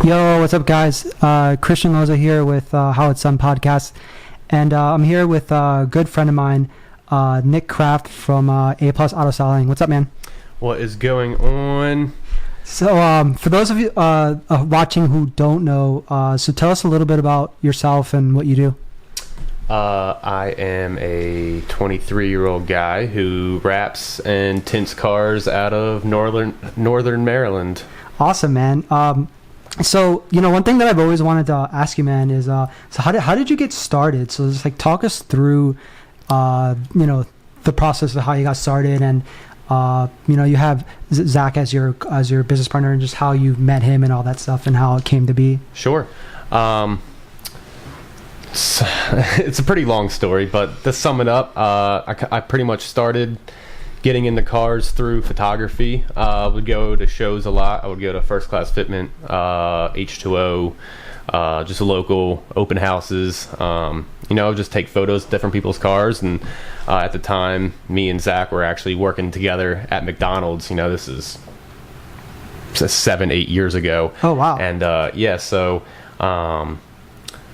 Yo, what's up, guys? Christian Loza here with How It's Done podcast, and I'm here with a good friend of mine, Nick Kraft from A+ Auto Styling. What's up, man? What is going on? So, for those of you watching who don't know, so tell us a little bit about yourself and what you do. I am a 23-year-old guy who wraps and tints cars out of northern Maryland. Awesome, man. So, one thing that I've always wanted to ask you, man, is so how did you get started? So just talk us through, the process of how you got started, and you have Zach as your business partner, and just how you met him and all that stuff and how it came to be. Sure. It's a pretty long story, but to sum it up, I pretty much started getting into cars through photography. I would go to shows a lot. I would go to First Class Fitment, H2o, just local open houses. Just take photos of different people's cars. And at the time, me and Zach were actually working together at McDonald's. This is 7-8 years ago. Oh, wow. And so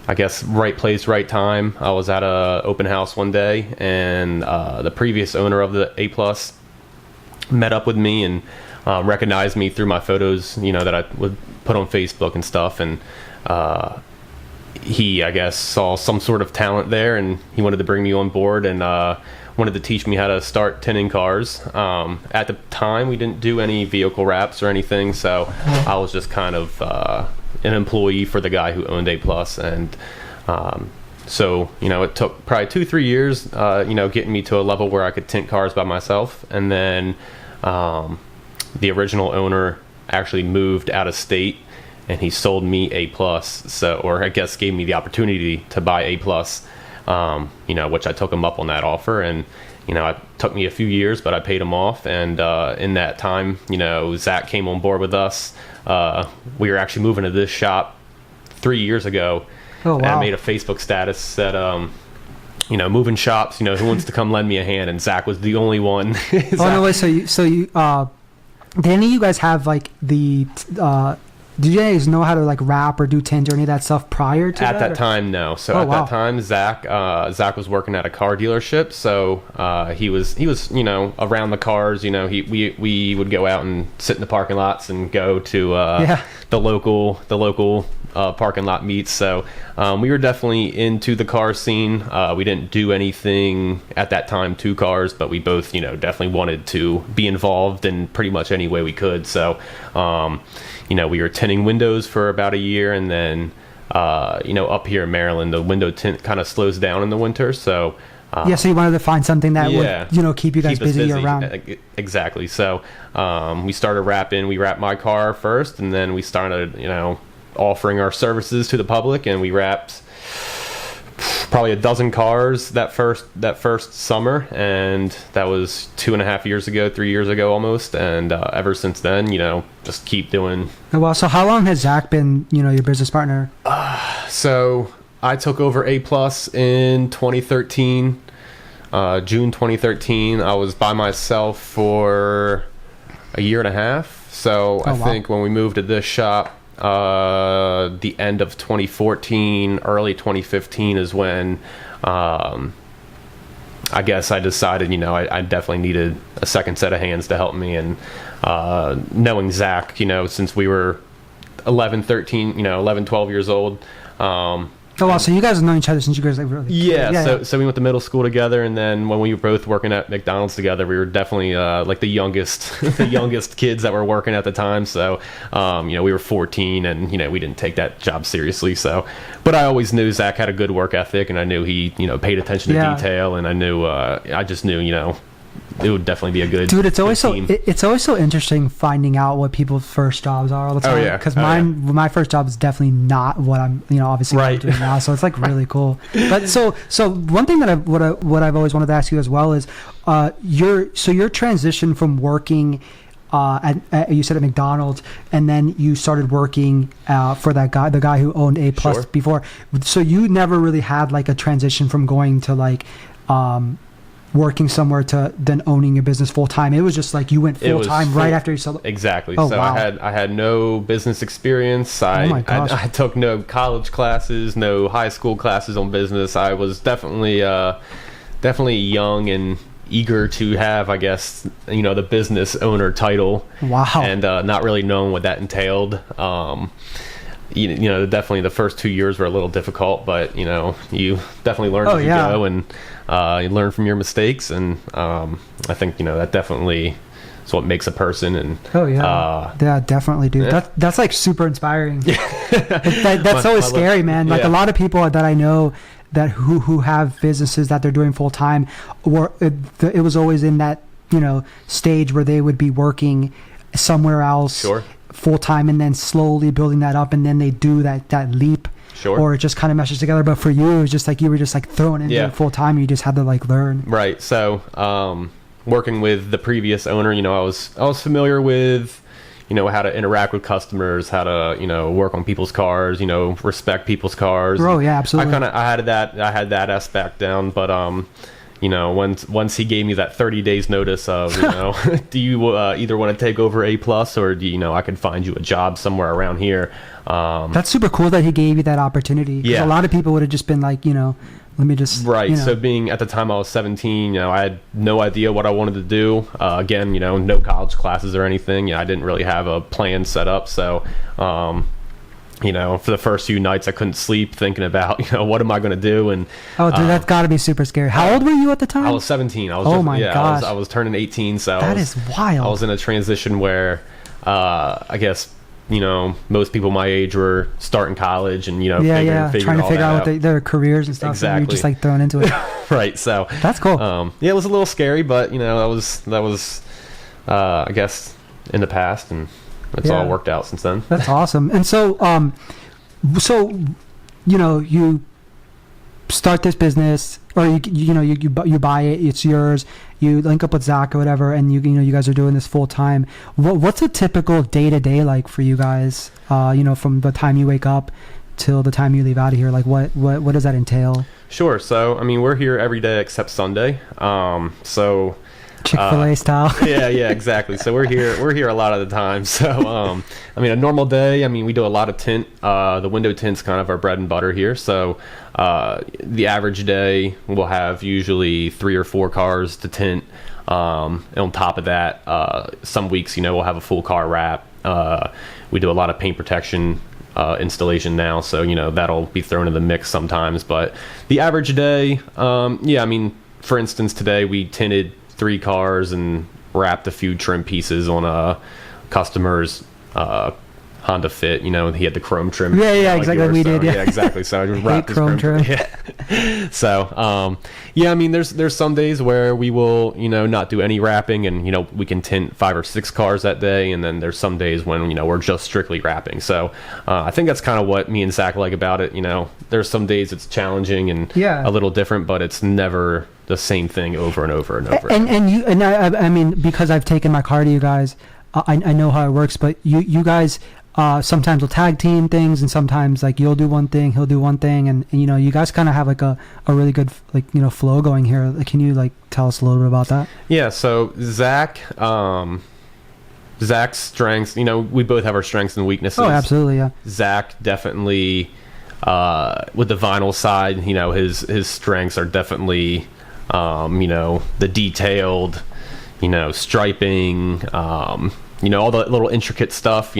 I guess right place, right time. I was at a open house one day, and the previous owner of the A+ met up with me and recognized me through my photos, that I would put on Facebook and stuff. And he, I guess, saw some sort of talent there, and he wanted to bring me on board and wanted to teach me how to start tinting cars. At the time, we didn't do any vehicle wraps or anything, so I was just kind of an employee for the guy who owned A+. And so it took probably 2-3 years getting me to a level where I could tint cars by myself. And then the original owner actually moved out of state, and he sold me A+, or I guess gave me the opportunity to buy A+, which I took him up on that offer. And it took me a few years, but I paid him off. And in that time, Zach came on board with us. We were actually moving to this shop 3 years ago. Oh, wow. And I made a Facebook status that, moving shops, who wants to come lend me a hand? And Zach was the only one. No way. So you, did any of you guys have did you guys know how to wrap or do tint or any of that stuff prior to that? At that time, no. So that time, Zach was working at a car dealership. So he was around the cars. We would go out and sit in the parking lots and go to the local parking lot meets. So we were definitely into the car scene. We didn't do anything at that time to cars, but we both definitely wanted to be involved in pretty much any way we could. So we were tinting windows for about a year, and then up here in Maryland, the window tint kind of slows down in the winter. So so you wanted to find something that would keep you guys busy year round. Exactly. So we started wrapping. We wrapped my car first, and then we started offering our services to the public, and we wrapped probably a dozen cars that first summer, and that was 2.5 years ago, 3 years ago almost. And ever since then, just keep doing. Well, so how long has Zach been your business partner? So I took over A+ in 2013, June 2013. I was by myself for a year and a half. So I think when we moved to this shop, the end of 2014, early 2015 is when I guess I decided I definitely needed a second set of hands to help me. And knowing Zach, since we were 11, 12 years old. So you guys have known each other since you guys really So we went to middle school together, and then when we were both working at McDonald's together, we were definitely the youngest kids that were working at the time. So we were 14, and we didn't take that job seriously. So, but I always knew Zach had a good work ethic, and I knew he paid attention to detail, and I just knew it would definitely be a good dude. It's always team. It's always so interesting finding out what people's first jobs are all the time. Because my first job is definitely not what I'm obviously what I'm doing now. So it's really cool. But so one thing that I've always wanted to ask you as well is your transition from working at you said at McDonald's, and then you started working for the guy who owned A+ before. So you never really had a transition from going to working somewhere to then owning your business full time? It was just like you went full time right after you sold it. Exactly. Oh, so wow. I had no business experience. Oh my gosh. I took no college classes, no high school classes on business. I was definitely young and eager to have, I guess, the business owner title. Wow. And not really knowing what that entailed. Definitely the first 2 years were a little difficult, but you definitely learn as you go, and you learn from your mistakes, and I think that definitely is what makes a person. And yeah, definitely, dude. Yeah. That's like super inspiring. That's always scary, man. Like a lot of people that I know that who have businesses that they're doing full time, or it was always in that stage where they would be working somewhere else. Sure. Full time, and then slowly building that up, and then they do that leap. Sure. Or it just kind of meshes together. But for you, it was just like you were just like thrown into it full time. You just had to like learn. Right. So working with the previous owner, I was familiar with how to interact with customers, how to work on people's cars, respect people's cars. Oh yeah, absolutely. I had that aspect down, but once he gave me that 30 days notice of, do you either want to take over A plus, or do I can find you a job somewhere around here. That's super cool that he gave you that opportunity. Yeah. A lot of people would have just been like, let me just. Right. So being at the time I was 17, I had no idea what I wanted to do. Again, no college classes or anything. I didn't really have a plan set up. So, for the first few nights I couldn't sleep thinking about, what am I going to do? And dude, that's got to be super scary. How old were you at the time? I was 17. I was gosh. I was turning 18. So that is wild. I was in a transition where, I guess, most people my age were starting college and, trying to figure out what their careers and stuff. Exactly. And you're just like thrown into it. Right. So that's cool. It was a little scary, but that was I guess in the past, and it's all worked out since then. That's awesome. And so you start this business, or you buy it, it's yours, you link up with Zach or whatever, and you guys are doing this full time. What's a typical day-to-day like for you guys, from the time you wake up till the time you leave out of here? Like what does that entail? Sure. So we're here every day except Sunday. So Chick-fil-A style. yeah, exactly. So we're here a lot of the time. So a normal day, we do a lot of tint. The window tint's kind of our bread and butter here. So the average day we'll have usually 3 or 4 cars to tint. And on top of that, some weeks we'll have a full car wrap. We do a lot of paint protection installation now, so that'll be thrown in the mix sometimes. But the average day, for instance, today we tinted 3 cars and wrapped a few trim pieces on a customer's Honda Fit. He had the chrome trim. Yeah, exactly. We did. Yeah, exactly. So I just wrapped his chrome trim. Yeah. So there's some days where we will not do any wrapping, and we can tint 5 or 6 cars that day, and then there's some days when we're just strictly wrapping. So I think that's kind of what me and Zach like about it. There's some days it's challenging and a little different, but it's never the same thing over and over and over. And I mean, because I've taken my car to you guys, I know how it works. But you guys sometimes will tag team things, and sometimes like you'll do one thing, he'll do one thing, and you guys kind of have like a really good flow going here. Like, can you tell us a little bit about that? Yeah. So Zach's strengths, we both have our strengths and weaknesses. Oh, absolutely, yeah. Zach definitely with the vinyl side, his strengths are definitely the detailed, striping, all the little intricate stuff.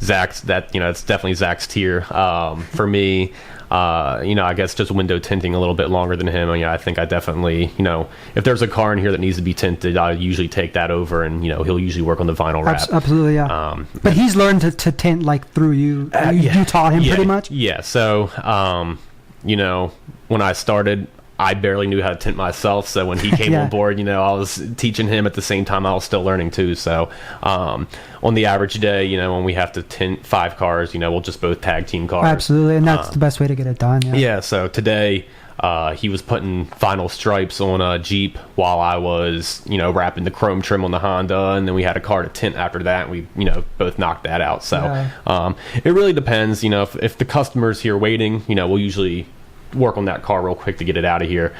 Zach's it's definitely Zach's tier. For me, I guess just window tinting a little bit longer than him. I think I definitely, if there's a car in here that needs to be tinted, I usually take that over, and he'll usually work on the vinyl wrap. Absolutely, yeah. But he's learned to tint through you. You taught him pretty much. Yeah. So, when I started, I barely knew how to tint myself, so when he came on board, I was teaching him at the same time I was still learning too. So on the average day, when we have to tint 5 cars, we'll just both tag team cars. Absolutely, and that's the best way to get it done. Yeah, so today he was putting vinyl stripes on a Jeep while I was, wrapping the chrome trim on the Honda, and then we had a car to tint after that, and we, both knocked that out. So it really depends, if the customer's here waiting, we'll usually work on that car real quick to get it out of here.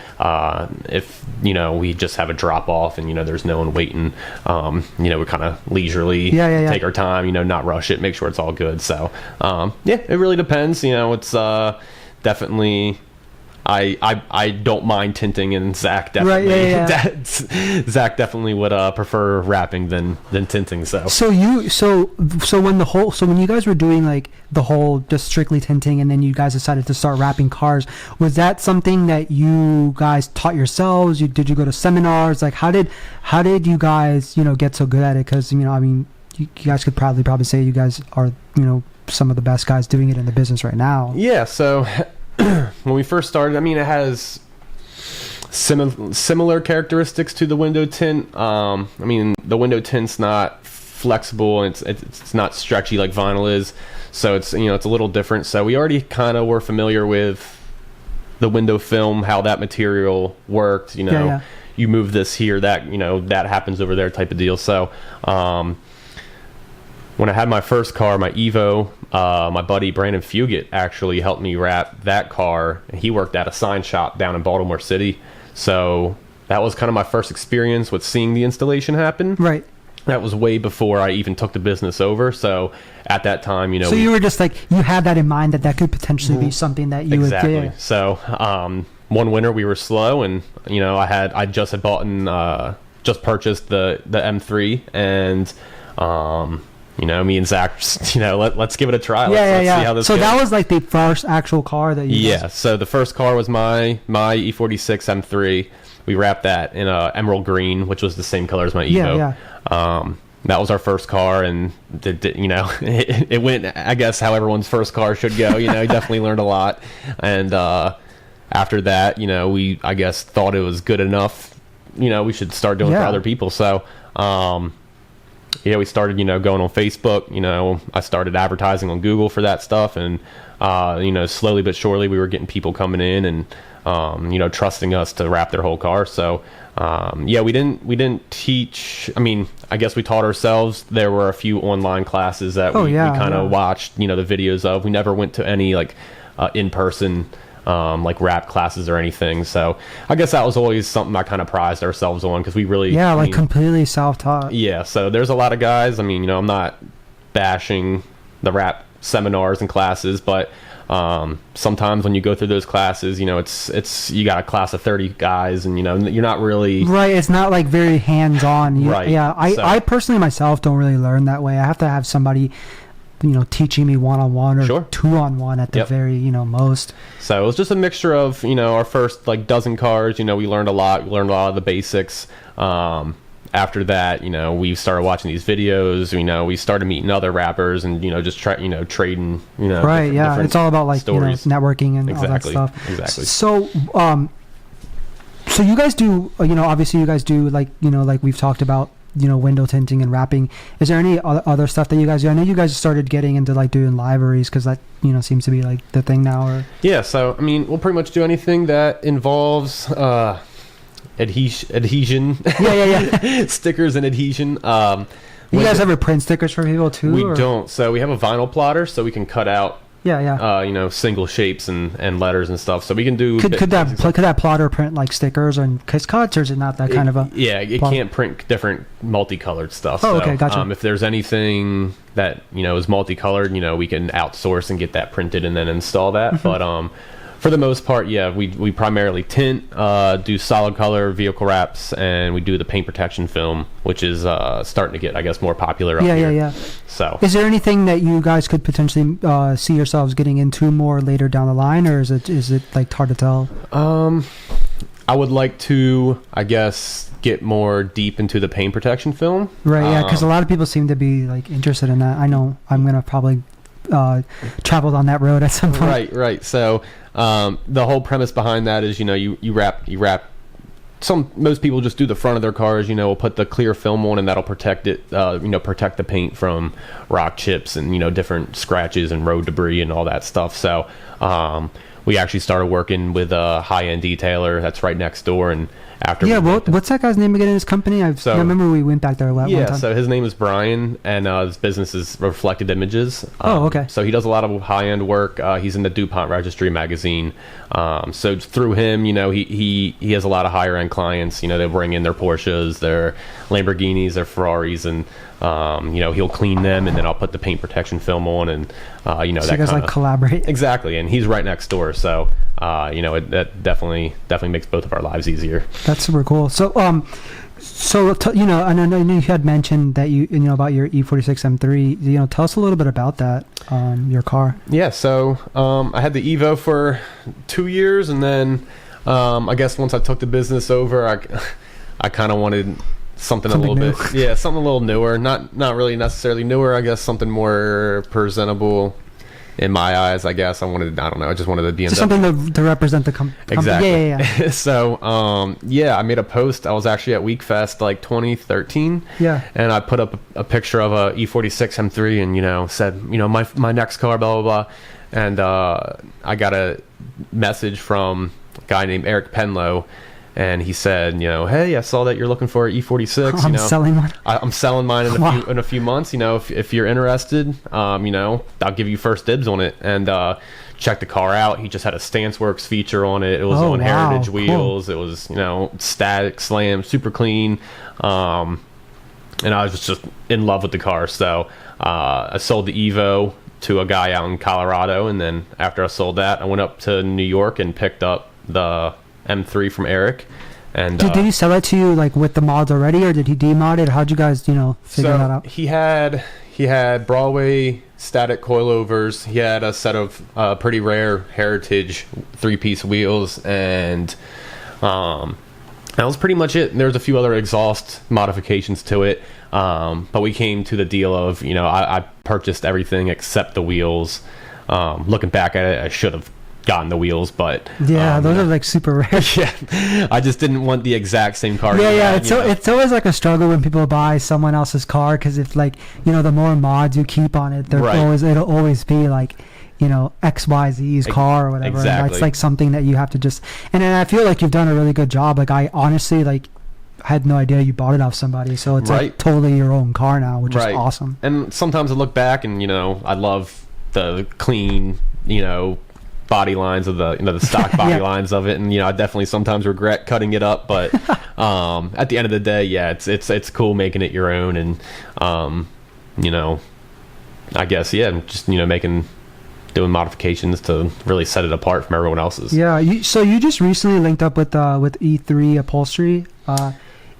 If we just have a drop off and there's no one waiting, we kind of leisurely take our time, not rush it, make sure it's all good. So it really depends. It's definitely. I don't mind tinting, and Zach definitely Zach definitely would prefer wrapping than tinting. So when you guys were doing like the whole just strictly tinting, and then you guys decided to start wrapping cars, was that something that you guys taught yourselves? Did you go to seminars? Like how did you guys get so good at it? Because you guys could probably say you guys are some of the best guys doing it in the business right now. Yeah. So. When we first started, it has similar characteristics to the window tint. The window tint's not flexible, and it's not stretchy like vinyl is, so it's it's a little different. So we already kind of were familiar with the window film, how that material worked. You move this here, that that happens over there, type of deal. So when I had my first car, my Evo, my buddy Brandon Fugit actually helped me wrap that car. He worked at a sign shop down in Baltimore City. So that was kind of my first experience with seeing the installation happen. Right. That was way before I even took the business over. So at that time, So you were just like, you had that in mind that could potentially be something that you would do. Exactly. So one winter we were slow, and I just had bought and just purchased the M3, and me and Zach, let's give it a try. Let's see how this goes. That was like the first actual car that you guys... So the first car was my E46 M3. We wrapped that in emerald green, which was the same color as my Evo. That was our first car, and it went, I guess, how everyone's first car should go. Definitely learned a lot. And after that, we, I guess, thought it was good enough. We should start doing it for other people. So we started, going on Facebook. I started advertising on Google for that stuff, and slowly but surely we were getting people coming in and trusting us to wrap their whole car. So we didn't teach. I guess we taught ourselves. There were a few online classes that we kind of watched, the videos of. We never went to any like in-person like wrap classes or anything. So I guess that was always something I kind of prized ourselves on, because we really completely self-taught. So there's a lot of guys. I'm not bashing the wrap seminars and classes, but sometimes when you go through those classes, it's you got a class of 30 guys, and you're not really it's not like very hands-on. I personally myself don't really learn that way. I have to have somebody teaching me one-on-one or two-on-one at the very most. So it was just a mixture of our first like dozen cars. We learned a lot. We learned a lot of the basics. After that, we started watching these videos. We started meeting other rappers, and just trading. Different it's all about like stories. Networking and all that stuff. Exactly. So so you guys do obviously you guys do like like we've talked about window tinting and wrapping. Is there any other stuff that you guys do? I know you guys started getting into like doing liveries, because that seems to be like the thing now. Or so we'll pretty much do anything that involves adhesion. Stickers and adhesion. You guys ever print stickers for people too? We don't. So we have a vinyl plotter, so we can cut out single shapes and letters and stuff. So we can do. Could that plotter print like stickers and kiss cuts, or is it not that kind of a? It can't print different multicolored stuff. Oh, okay, gotcha. If there's anything that is multicolored, we can outsource and get that printed and then install that. But for the most part, we primarily tint, do solid color vehicle wraps, and we do the paint protection film, which is starting to get, I guess, more popular up here. So, is there anything that you guys could potentially see yourselves getting into more later down the line, or is it like hard to tell? I would like to, I guess, get more deep into the paint protection film. Right. Because a lot of people seem to be like interested in that. I know I'm gonna probably travel down that road at some point. Right. So the whole premise behind that is you wrap. Most people just do the front of their cars. Will put the clear film on, and that'll protect it. Protect the paint from rock chips and different scratches and road debris and all that stuff. So we actually started working with a high-end detailer that's right next door, and after. Yeah, what's that guy's name again in his company? I remember we went back there one time. So his name is Brian, and his business is Reflected Images. Okay. So he does a lot of high-end work. He's in the DuPont Registry magazine. So through him, he has a lot of higher-end clients. They bring in their Porsches, their Lamborghinis, their Ferraris, and he'll clean them, and then I'll put the paint protection film on, and so that you guys like collaborate. Exactly, and he's right next door, so that definitely makes both of our lives easier. That's super cool. So and I know you had mentioned that about your E46 M3. Tell us a little bit about that, your car. Yeah, so I had the Evo for 2 years, and then I guess once I took the business over, I kind of wanted something a little new. something a little newer, not really necessarily newer, I guess something more presentable in my eyes, I guess. I just wanted to be in something to represent the company. Exactly. Yeah. So I made a post. I was actually at WeekFest 2013, and I put up a picture of a E46 M3 and said my next car, blah blah blah, and I got a message from a guy named Eric Penlow. And he said, hey, I saw that you're looking for an E46. I'm selling one. I'm selling mine in a few months. If you're interested, I'll give you first dibs on it. And check the car out. He just had a StanceWorks feature on it. It was on Heritage wheels. Cool. It was static slam, super clean. And I was just in love with the car. So I sold the Evo to a guy out in Colorado, and then after I sold that, I went up to New York and picked up the M3 from Eric. And did he sell it to you with the mods already, or did he demod it? How'd you guys figure that out? He had Broadway static coilovers. He had a set of pretty rare Heritage 3-piece wheels, and that was pretty much it. There was a few other exhaust modifications to it, but we came to the deal of I purchased everything except the wheels. Looking back at it, I should have gotten the wheels, but those are super rare. I just didn't want the exact same car. It's always a struggle when people buy someone else's car, because if the more mods you keep on it, it'll always be XYZ's car or whatever. Exactly. And that's something that you have to just, and then I feel like you've done a really good job. I honestly had no idea you bought it off somebody, so it's totally your own car now, which is awesome. And sometimes I look back and I love the clean body lines of the stock body lines of it, and I definitely sometimes regret cutting it up, but at the end of the day, it's cool making it your own, and I guess just doing modifications to really set it apart from everyone else's. So you just recently linked up with E3 Upholstery,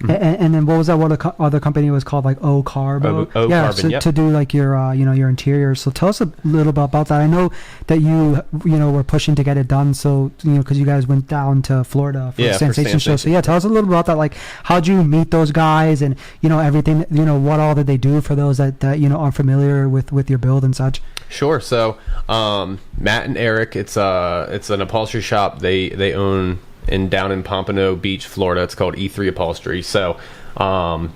and then what was that? What the other company was called, O Carbo? Carbon, to do your interior. So tell us a little bit about that. I know that you were pushing to get it done. So because you guys went down to Florida for the Sensation show. So tell us a little bit about that. How'd you meet those guys, and everything? What all did they do for those that aren't familiar with your build and such? Sure. So Matt and Eric, it's an upholstery shop. They own down in Pompano Beach, Florida. It's called E3 Upholstery. So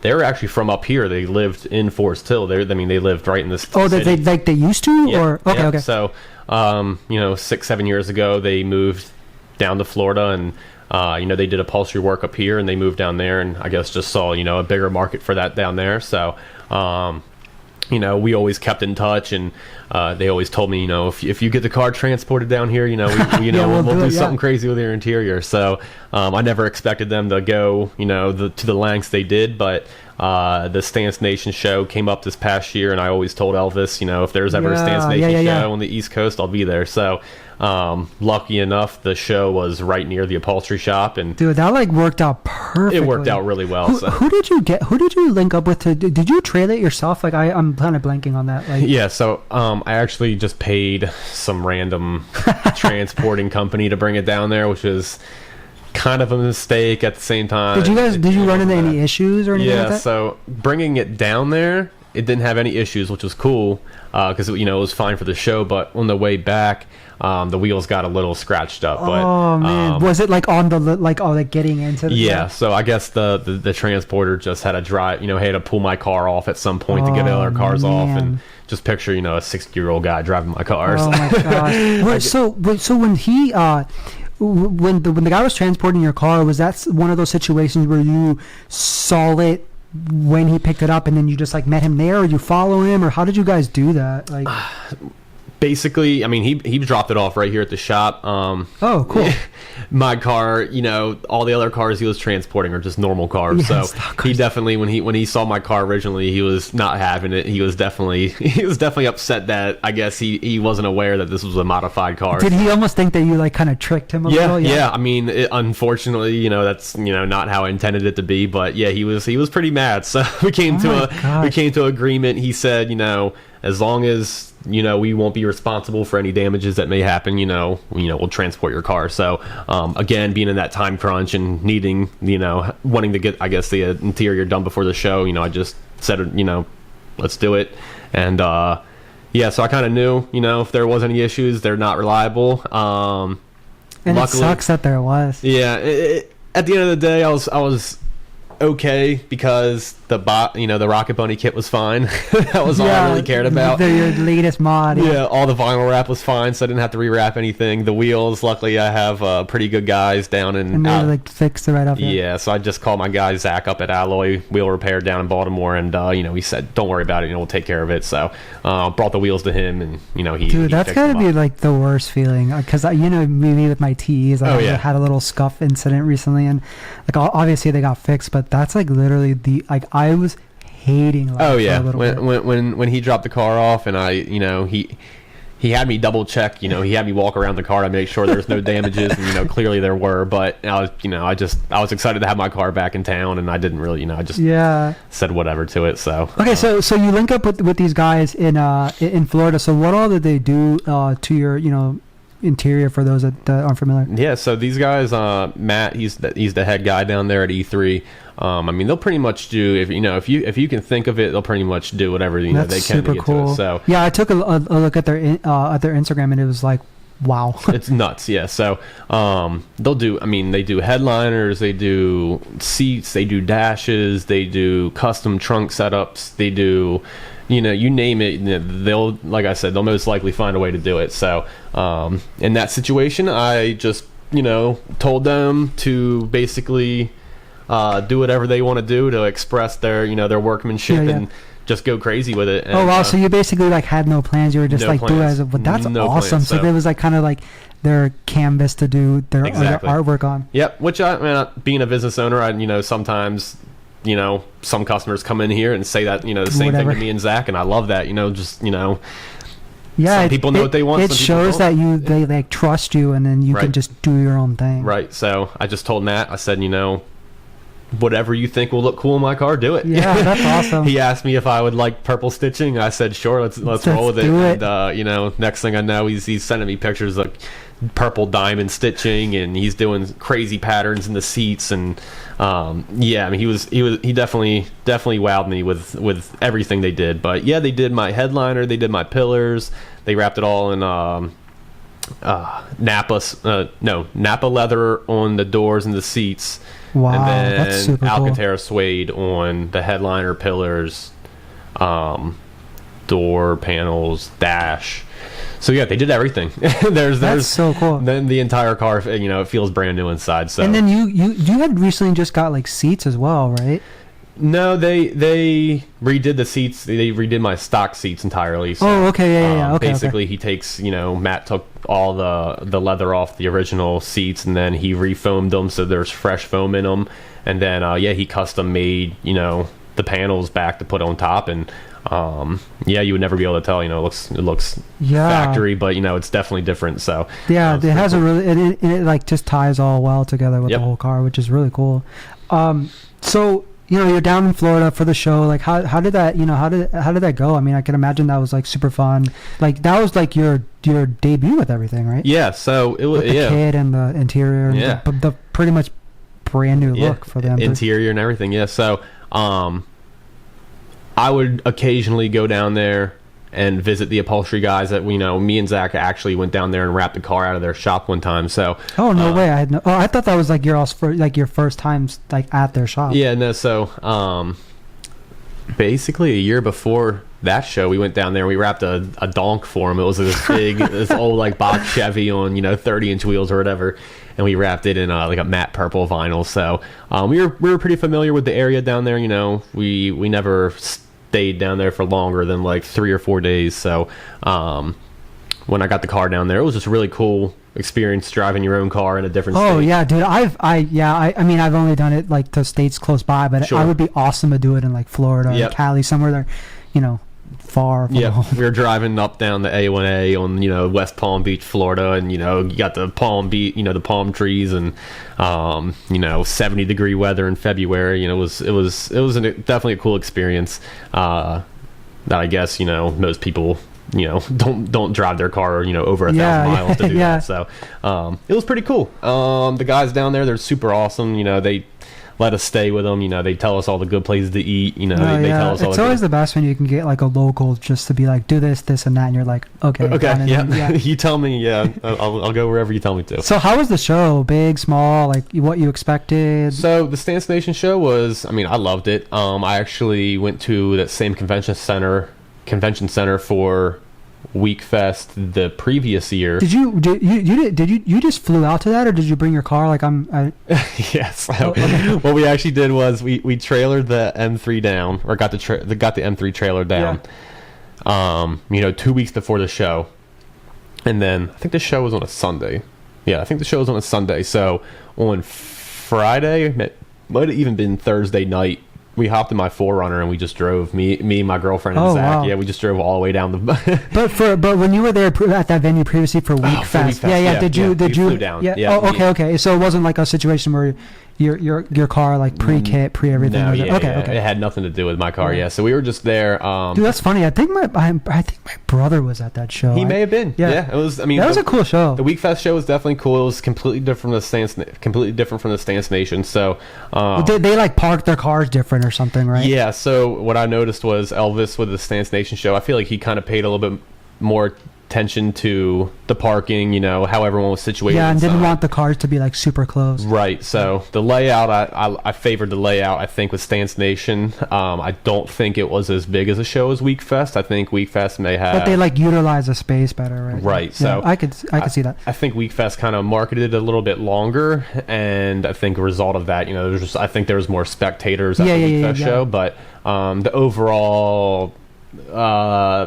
they're actually from up here. They lived in Forest Hill. They lived right in this city. They used to? Yeah, or okay. So 6-7 years ago they moved down to Florida, and they did upholstery work up here, and they moved down there, and I guess just saw a bigger market for that down there. So we always kept in touch, and they always told me, if you get the car transported down here, we'll do something crazy with your interior. So I never expected them to go, to the lengths they did, but the Stance Nation show came up this past year, and I always told Elvis, if there's ever a Stance Nation show on the East Coast, I'll be there. So lucky enough, the show was right near the upholstery shop, and dude, that worked out perfectly. It worked out really well. Who did you link up with? Did you trade it yourself? I'm kind of blanking on that. So I actually just paid some random transporting company to bring it down there, which was kind of a mistake at the same time. Did you run into any issues or anything like that? So bringing it down there, it didn't have any issues, which was cool, because it was fine for the show. But on the way back, the wheels got a little scratched up. But, oh man, was it on the getting into the so I guess the transporter just had to drive, had to pull my car off at some point to get other cars off, and just picture a 60-year-old guy driving my car. Oh my gosh. So when he when the guy was transporting your car, was that one of those situations where you saw it when he picked it up and then you just like met him there, or you follow him, or how did you guys do that? Like, basically, I mean, he dropped it off right here at the shop. Oh, cool. My car, all the other cars he was transporting are just normal cars. So he definitely, when he saw my car originally, he was not having it. He was definitely upset that I guess he wasn't aware that this was a modified car. Did he almost think that you like kind of tricked him a little? Yeah. I mean, unfortunately, that's not how I intended it to be. But yeah, he was pretty mad. So we came to agreement. He said, as long as we won't be responsible for any damages that may happen, we'll transport your car. So again, being in that time crunch and needing, wanting to get, I guess, the interior done before the show, I just said, let's do it. And so I kind of knew, if there was any issues, they're not reliable. And luckily, it sucks that there was. Yeah. At the end of the day, I was okay because the Rocket Bunny kit was fine. That was all I really cared about. Your latest mod. Yeah, all the vinyl wrap was fine, so I didn't have to rewrap anything. The wheels, luckily, I have pretty good guys down and they like fixed it right up. Yeah, so I just called my guy Zach up at Alloy Wheel Repair down in Baltimore, and he said, "Don't worry about it, we'll take care of it." So brought the wheels to him, and Dude, that's gotta be like the worst feeling, because me with my TEs, I had a little scuff incident recently, and like obviously they got fixed, but that's like literally I was hating life. Oh yeah, when he dropped the car off, and he had me double check. He had me walk around the car to make sure there's no damages, and clearly there were. But I was excited to have my car back in town, and I didn't really, I just said whatever to it. So okay, so you link up with these guys in Florida. So what all did they do to your interior, for those that aren't familiar? Yeah, so these guys, Matt, he's the head guy down there at E3. I mean, they'll pretty much do, if you can think of it, they'll pretty much do whatever they can to get to it. So yeah, I took a look at their Instagram, and it was like, wow. It's nuts. Yeah. So they'll do, they do headliners, they do seats, they do dashes, they do custom trunk setups, they do, you name it, they'll, like I said, they'll most likely find a way to do it. So in that situation, I just told them to basically do whatever they want to do to express their their workmanship and just go crazy with it. And, oh wow! So you basically like had no plans. You were just like do as but that's awesome. Plans, so it was like kind of like their canvas to do their artwork on. Yep. Which being a business owner, I sometimes some customers come in here and say that the same thing to me and Zach, and I love that. Yeah, some people know what they want. It shows that they like trust you, and then you can just do your own thing. Right. So I just told Matt, I said, whatever you think will look cool in my car, do it. Yeah, that's awesome. He asked me if I would like purple stitching. I said, sure, let's roll with it. And next thing I know, he's sending me pictures of purple diamond stitching, and he's doing crazy patterns in the seats, and he definitely wowed me with everything they did. But yeah, they did my headliner, they did my pillars, they wrapped it all in Napa leather on the doors and the seats. Wow, and then that's super Alcantara cool. suede on the headliner, pillars, door panels, dash. So yeah, they did everything. That's so cool. Then the entire car, it feels brand new inside. So and then you had recently just got like seats as well, right? No, they redid the seats. They redid my stock seats entirely. So, okay, yeah. Okay. Basically, he takes, Matt took all the leather off the original seats, and then he refoamed them so there's fresh foam in them. And then, he custom made, the panels back to put on top. And you would never be able to tell. It looks factory, but it's definitely different. So yeah, it has cool. it like just ties all well together with the whole car, which is really cool. So. You're down in Florida for the show. Like, how did that, how did that go? I mean, I can imagine that was like super fun. Like, that was like your debut with everything, right? Yeah. So it was the kit and the interior, and the pretty much brand new look for them. Interior and everything. Yeah. So, I would occasionally go down there and visit the upholstery guys. That me and Zach actually went down there and wrapped the car out of their shop one time. So no way, I thought that was like your first time like at their shop. Yeah, no. So basically a year before that show, we went down there. We wrapped a donk for him. It was this big, this old like box Chevy on 30-inch wheels or whatever, and we wrapped it in like a matte purple vinyl. So we were pretty familiar with the area down there. We never stayed down there for longer than like 3 or 4 days. So when I got the car down there, it was just really cool experience driving your own car in a different state. Oh yeah, dude. I mean, I've only done it like to states close by, but Sure. it would be awesome to do it in like Florida or Cali, somewhere there, far from home. We were driving up down the A1A on West Palm Beach, Florida, and you got the palm the palm trees and 70-degree weather in February. It was definitely a cool experience that I guess most people don't drive their car over 1,000 miles to do that. So it was pretty cool. The guys down there, they're super awesome. They let us stay with them. They tell us all the good places to eat. They tell us all. It's always the best when you can get like a local just to be like, do this, and that, and you're like, okay, yeah. You tell me, I'll go wherever you tell me to. So how was the show? Big, small, like what you expected? So the Stance Nation show was, I loved it. I actually went to that same convention center for Week Fest the previous year. Did you just flew out to that, or did you bring your car? Yes. What we actually did was we trailered the M3 down, or got the M3 trailer down. Yeah. 2 weeks before the show, and then I think the show was on a Sunday. Yeah, I think the show was on a Sunday. So on Friday, it might have even been Thursday night, we hopped in my 4Runner and we just drove, me, my girlfriend, and Zach. Wow. Yeah, we just drove all the way down the. but when you were there at that venue previously for Week Fest, did you flew down? Yeah. Okay. So it wasn't like a situation where your car like pre-kit, pre-everything. No, okay. It had nothing to do with my car. Yeah, so we were just there. Dude, that's funny. I think my brother was at that show. He may have been. Yeah. It was. That was a cool show. The Week Fest show was definitely cool. It was completely different from the Stance Nation. So they like parked their cars different or something, right? Yeah. So what I noticed was Elvis with the Stance Nation show, I feel like he kind of paid a little bit more attention to the parking, how everyone was situated. Yeah, and didn't want the cars to be like super close. Right. So the layout, I favored the layout. I think with Stance Nation, I don't think it was as big as a show as Week Fest. I think Week Fest may have, but they like utilize the space better, right? Right. So I could see that. I think Week Fest kind of marketed it a little bit longer, and I think a result of that, I think there was more spectators at the Week Fest show, but the overall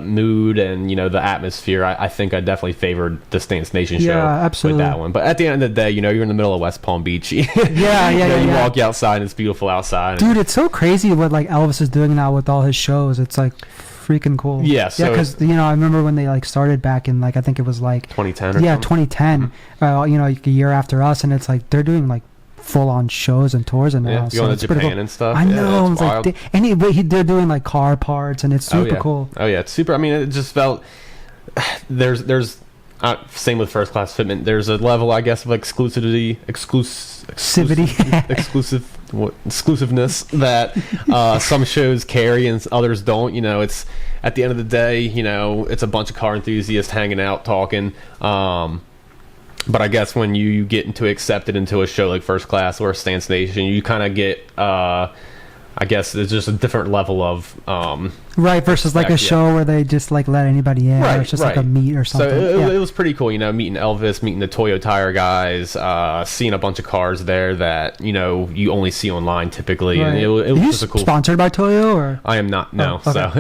mood and the atmosphere, I think I definitely favored the Stance Nation show with that one. But at the end of the day, you're in the middle of West Palm Beach. You walk outside and it's beautiful outside. Dude, it's so crazy what like Elvis is doing now with all his shows. It's like freaking cool. Yeah, because I remember when they like started back in like I think it was like 2010 2010. Like a year after us, and it's like they're doing like full-on shows and tours and now. Going to Japan and stuff. I know. It's like they're doing like car parts, and it's super cool. Oh yeah, it's super. It just felt there's same with First Class Fitment. There's a level, I guess, of exclusivity exclusiveness that some shows carry and others don't. It's at the end of the day, it's a bunch of car enthusiasts hanging out talking. But I guess when you get accepted into a show like First Class or Stance Nation, you kind of get, I guess it's just a different level of right versus like a show where they just like let anybody in, or it's just like a meet or something. So it was pretty cool, meeting Elvis, meeting the Toyo Tire guys, seeing a bunch of cars there that you only see online typically. Right. And it was just a cool. Sponsored by Toyo, or I am not. No, okay. So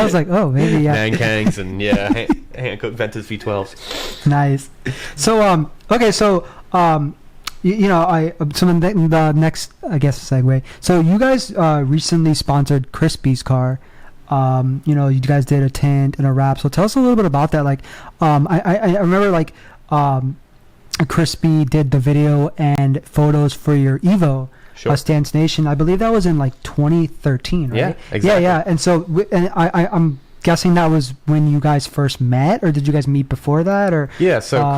I was like, oh, maybe Nankangs and Hankook Ventus V12s. Nice. So okay, so so the next, I guess, segue. So you guys recently sponsored Krispy's car. You guys did a tint and a wrap. So tell us a little bit about that. Like, I remember like Krispy did the video and photos for your Evo. Sure. Stance Nation. I believe that was in like 2013, right? Yeah, exactly. Yeah. And so, I'm guessing that was when you guys first met, or did you guys meet before that? Or so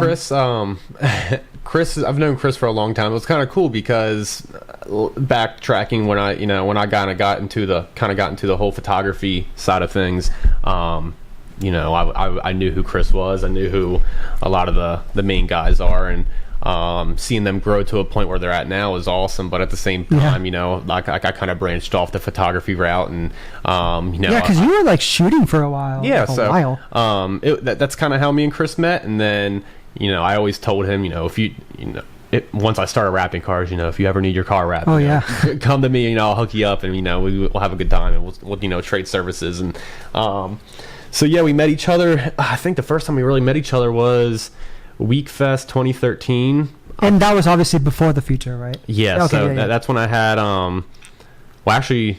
Chris, I've known Chris for a long time. It was kind of cool because backtracking when I kind of got into the whole photography side of things, I knew who Chris was. I knew who a lot of the main guys are, and seeing them grow to a point where they're at now is awesome. But at the same time, you know, like I kind of branched off the photography route, and you know, because you were like shooting for a while. Yeah, like so that's kind of how me and Chris met, and then you know, I always told him, you know, if you know. Once I started wrapping cars, you know, if you ever need your car wrapped, come to me, you know, I'll hook you up, and you know, we'll have a good time, and we'll you know, trade services. And so yeah, we met each other. I think the first time we really met each other was Week Fest 2013, and that was obviously before the feature, right? Yeah. Okay, so that's when I had well, actually,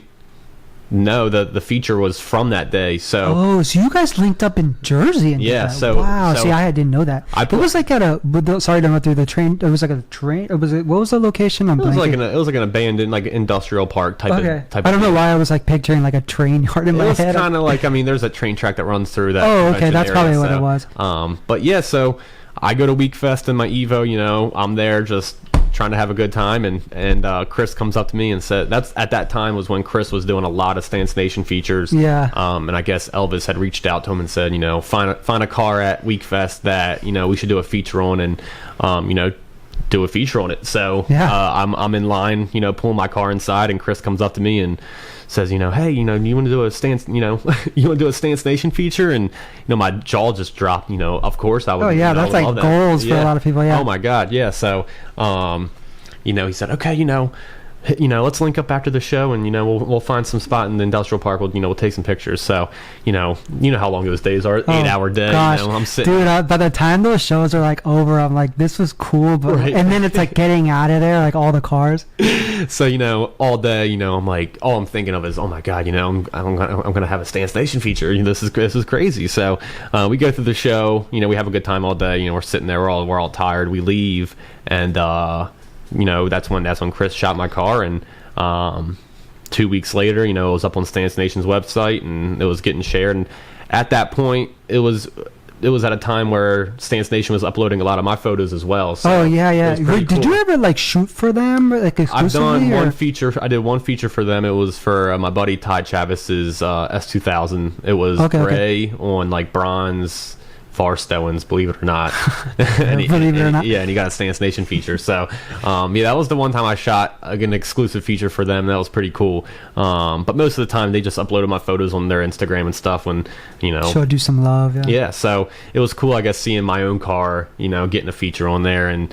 no, the feature was from that day. So so you guys linked up in Jersey, and wow. See, I didn't know that. It was like at a sorry to go through the train. It was like a train. What was the location? It was like an abandoned like industrial park type of. I don't know why I was like picturing like a train yard in my head. It was kind of like, I mean, there's a train track that runs through that. Oh, okay, that's probably what it was. But yeah, so I go to Week Fest in my Evo. You know, I'm there just trying to have a good time, and Chris comes up to me and said, that's at that time was when Chris was doing a lot of Stance Nation features. Yeah. And I guess Elvis had reached out to him and said, you know, find a car at Week Fest that, you know, we should do a feature on, and you know, do a feature on it. So I'm in line, you know, pulling my car inside, and Chris comes up to me and says, you know, hey, you know, you want to do a Stance, you know, you want to do a Stance Nation feature? And you know, my jaw just dropped. You know, of course I would. Oh yeah, that's like goals for a lot of people. Yeah. Oh my God, yeah. So, you know, he said, okay, you know, let's link up after the show, and you know, we'll find some spot in the industrial park. We'll take some pictures. So, you know how long those days are. 8-hour day. Gosh. You know, I'm sitting. Dude, by the time those shows are like over, I'm like, this was cool, but and then it's like getting out of there, like all the cars. So, you know, all day, you know, I'm like, all I'm thinking of is, oh my God, you know, I'm gonna have a Stance Nation feature. You know, this is crazy. So, we go through the show. You know, we have a good time all day. You know, we're sitting there, we're all tired. We leave, and you know, that's when Chris shot my car, and 2 weeks later, you know, it was up on Stance Nation's website, and it was getting shared. And at that point, it was at a time where Stance Nation was uploading a lot of my photos as well. So did you ever like shoot for them, like exclusively? I've done one feature. I did one feature for them. It was for my buddy Ty Chavis's S2000. It was gray on like bronze Farstowens, believe it or not. And he got a Stance Nation feature. So, that was the one time I shot an exclusive feature for them. That was pretty cool. But most of the time, they just uploaded my photos on their Instagram and stuff when, you know. Showed you some love, yeah. Yeah, so it was cool, I guess, seeing my own car, you know, getting a feature on there. And,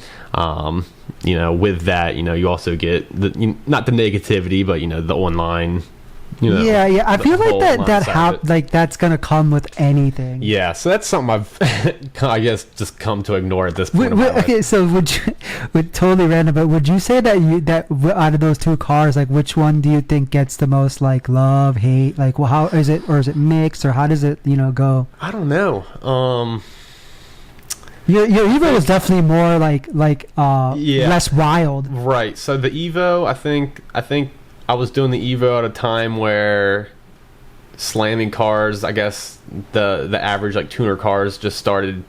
you know, with that, you know, you also get, not the negativity, but, you know, the online... You know, I feel like that's gonna come with anything. Yeah, so that's something I've I guess just come to ignore at this point. Okay, so totally random, but would you say that out of those two cars, like which one do you think gets the most like love, hate? Like, well, how is it, or is it mixed, or how does it, you know, go? I don't know. Your Evo was definitely more like less wild. Right. So the Evo, I think I was doing the Evo at a time where slamming cars, I guess the average like tuner cars just started.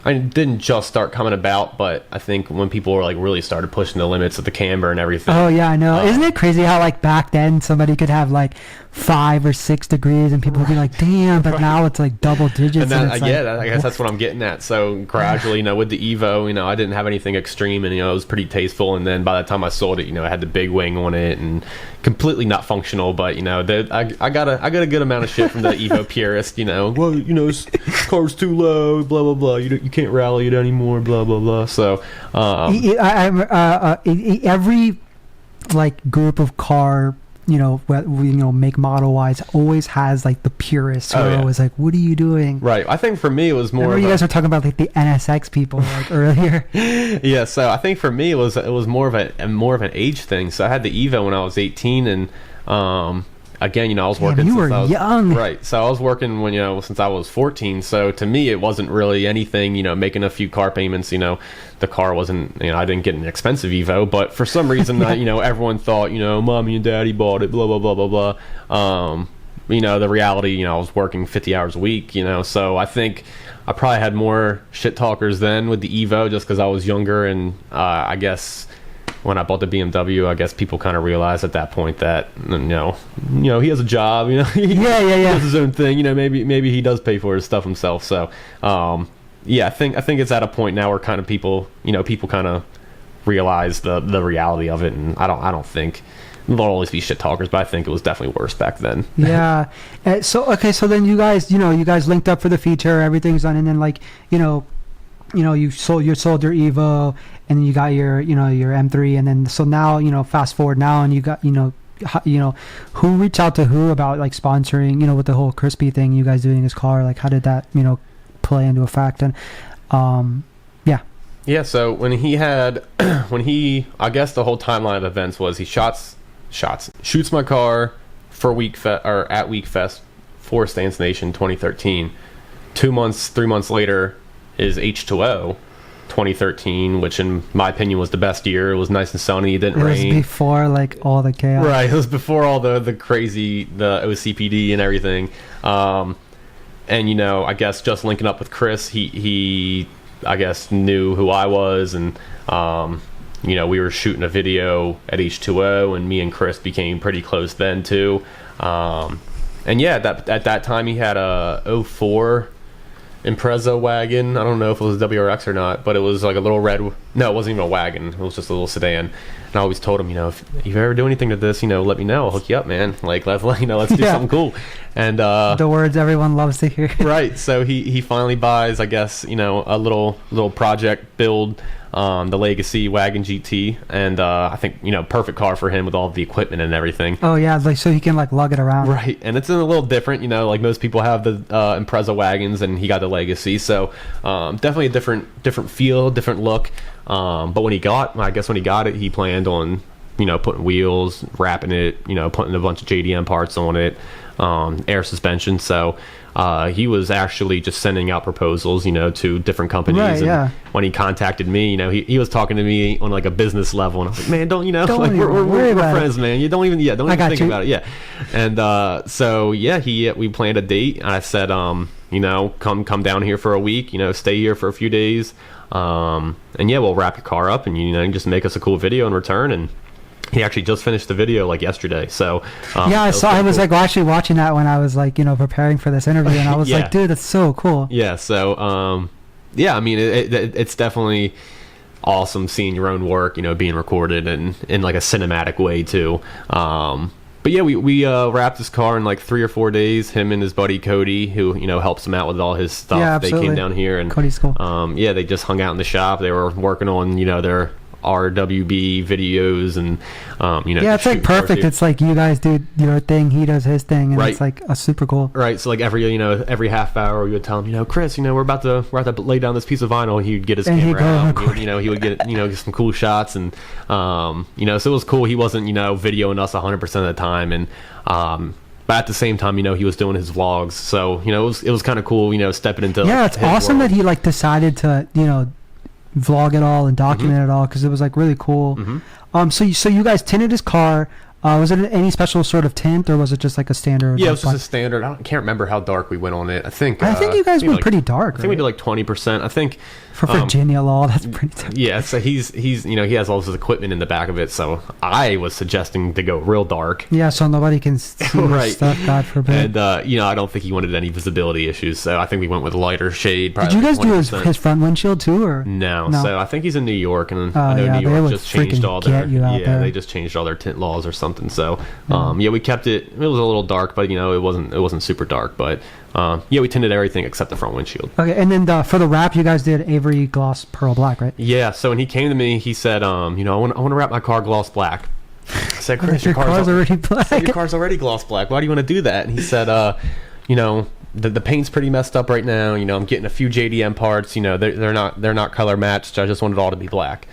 I didn't just start coming about, but I think when people were like really started pushing the limits of the camber and everything. Oh yeah, I know. Isn't it crazy how like back then somebody could have like 5 or 6 degrees and people would be like, damn, but now it's like double digits. And I guess that's what I'm getting at. So gradually, you know, with the Evo, you know, I didn't have anything extreme, and you know, it was pretty tasteful. And then by the time I sold it, you know, I had the big wing on it and completely not functional, but you know, I got a good amount of shit from the Evo purist. You know, well, you know, this car's too low, blah blah blah. You can't rally it anymore, blah blah blah. So every like group of car, you know, make model wise, always has like the purists who are always like, what are you doing? Right. I think for me it was more. Remember you guys were talking about like the NSX people like earlier. Yeah. So I think for me it was more of an age thing. So I had the Evo when I was 18, and again, you know, I was working. You were young, right? So I was working since I was 14. So to me, it wasn't really anything. You know, making a few car payments. You know, the car wasn't. You know, I didn't get an expensive Evo, but for some reason, you know, everyone thought, you know, mommy and daddy bought it. Blah blah blah blah blah. You know, the reality, you know, I was working 50 hours a week. You know, so I think I probably had more shit talkers then with the Evo, just because I was younger, and I guess. When I bought the BMW, I guess people kind of realized at that point that you know he has a job, you know, he does his own thing, you know, maybe he does pay for his stuff himself. So, yeah, I think it's at a point now where kind of people kind of realize the reality of it, and I don't think there'll always be shit talkers, but I think it was definitely worse back then. Yeah. So then you guys linked up for the feature, everything's done, and then like you sold your Evo, and then you got your your M3, and then so now fast forward now, and you got who reached out to who about like sponsoring with the whole Krispy thing, you guys doing his car, like how did that play into effect? And yeah, so when he I guess the whole timeline of events was he shoots my car for at Week Fest for Stance Nation 2013. 3 months later is H2o 2013, which in my opinion was the best year. It was nice and sunny, it didn't rain. It was before like all the chaos. Right, it was before all the crazy, it was CPD and everything. And I guess just linking up with Chris, he I guess knew who I was, and we were shooting a video at H2o, and me and Chris became pretty close then too. And yeah, at that time he had a 04 Impreza wagon. I don't know if it was a WRX or not, but it was like a little red. No, it wasn't even a wagon. It was just a little sedan. And I always told him, if you ever do anything to this, let me know. I'll hook you up, man. Like let's do something cool. And the words everyone loves to hear. Right. So he finally buys, I guess, a little project build, the Legacy Wagon GT, and I think perfect car for him with all the equipment and everything. Oh yeah, like so he can like lug it around. Right, and it's a little different. Like most people have the Impreza wagons, and he got the Legacy, so definitely a different feel, different look. But when he got it, he planned on putting wheels, wrapping it, putting a bunch of JDM parts on it, air suspension. So he was actually just sending out proposals, to different companies. Right, and yeah. When he contacted me, he was talking to me on like a business level, and I was like, man, don't like we're friends, man. You don't even think about it, yeah. And so yeah, we planned a date, and I said, come down here for a week, stay here for a few days, and yeah, we'll wrap your car up, and just make us a cool video in return. And he actually just finished the video like yesterday. So yeah, I was like actually watching that when I was like preparing for this interview, and I was like, dude, that's so cool. Yeah. So yeah, I mean it's definitely awesome seeing your own work being recorded and in like a cinematic way too. But yeah, we wrapped his car in like 3 or 4 days. Him and his buddy Cody, who helps him out with all his stuff. Yeah, they came down here, and Cody's cool. Yeah, they just hung out in the shop. They were working on their RWB videos, and yeah, it's like perfect. It's like you guys do your thing, he does his thing, and right. It's like a super cool. Right. So like every half hour we would tell him, Chris, we're about to lay down this piece of vinyl. He'd get his camera out. He would get get some cool shots, and so it was cool. He wasn't videoing us 100% of the time, and but at the same time, he was doing his vlogs. So it was kind of cool, stepping into it's awesome world. That he like decided to vlog it all and document it all, because it was like really cool. So you guys tinted his car. Was it any special sort of tint, or was it just like a standard? Yeah, it was just a standard. I can't remember how dark we went on it. I think you guys went pretty dark. I think we did like 20%. I think for Virginia law, that's pretty dark. Yeah, so he's he has all his equipment in the back of it. So I was suggesting to go real dark. Yeah, so nobody can see right. stuff. God forbid. And I don't think he wanted any visibility issues. So I think we went with a lighter shade. Did you guys do his front windshield too, or no? So I think he's in New York, and I know New York just changed all their they just changed all their tint laws or something. So we kept it. It was a little dark, but it wasn't super dark. But we tinted everything except the front windshield. Okay, and then for the wrap, you guys did Avery Gloss Pearl Black, right? Yeah. So when he came to me, he said, I want to wrap my car gloss black. I said, Chris, your car's already black. Your car's already gloss black. Why do you want to do that? And he said, the paint's pretty messed up right now. I'm getting a few JDM parts. They're not color matched. I just want it all to be black.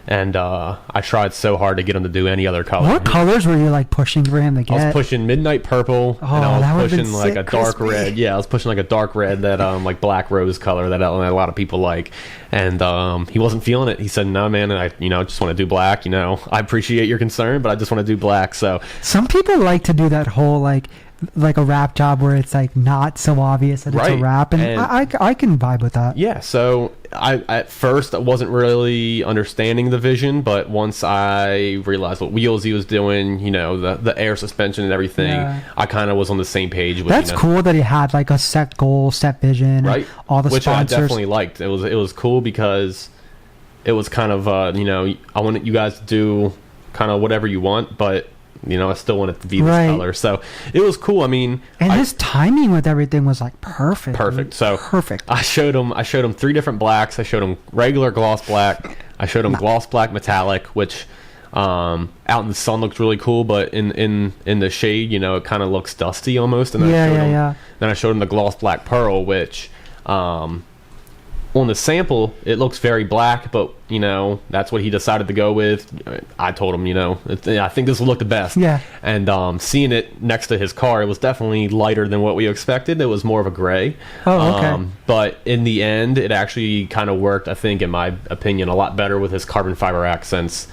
And I tried so hard to get him to do any other color. What colors were you like pushing for him to get? I was pushing midnight purple, and I was pushing like a dark red. Yeah, I was pushing like a dark red, that like black rose color that a lot of people like. And he wasn't feeling it. He said, "No, man, and I just want to do black. I appreciate your concern, but I just want to do black." So some people like to do that whole like like a wrap job where it's like not so obvious that it's a wrap, and I can vibe with that. Yeah, so at first I wasn't really understanding the vision, but once I realized what wheels he was doing, the air suspension and everything, I kind of was on the same page with. That's cool that he had like a set goal, set vision, right? All the which sponsors. I definitely liked. It was cool because it was kind of I wanted you guys to do kind of whatever you want, but I still want it to be this color. So it was cool. I mean, his timing with everything was like perfect. Perfect. So perfect. I showed him 3 different blacks. I showed him regular gloss black. I showed him gloss black metallic, which out in the sun looks really cool, but in the shade, it kind of looks dusty almost. And then then I showed him the gloss black pearl, which on the sample it looks very black, but that's what he decided to go with. I told him I think this will look the best. And seeing it next to his car, it was definitely lighter than what we expected. It was more of a gray. But in the end it actually kind of worked, I think, in my opinion, a lot better with his carbon fiber accents.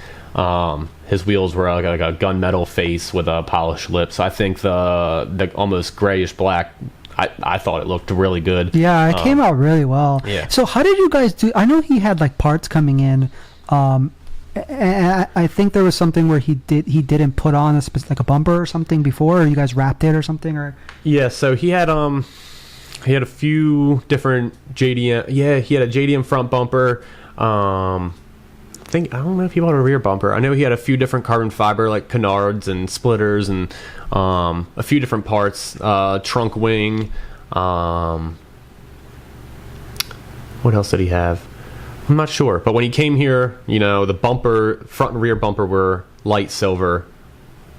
His wheels were like a gunmetal face with a polished lip, so I think the almost grayish black, I thought it looked really good. Yeah, it came out really well. Yeah. So how did you guys do? I know he had like parts coming in. And I think there was something where he didn't put on like a bumper or something before, or you guys wrapped it or something, or. Yeah. So he had a few different JDM. Yeah, he had a JDM front bumper. I don't know if he bought a rear bumper. I know he had a few different carbon fiber, like canards and splitters, and a few different parts. Trunk wing. What else did he have? I'm not sure. But when he came here, the bumper, front and rear bumper, were light silver.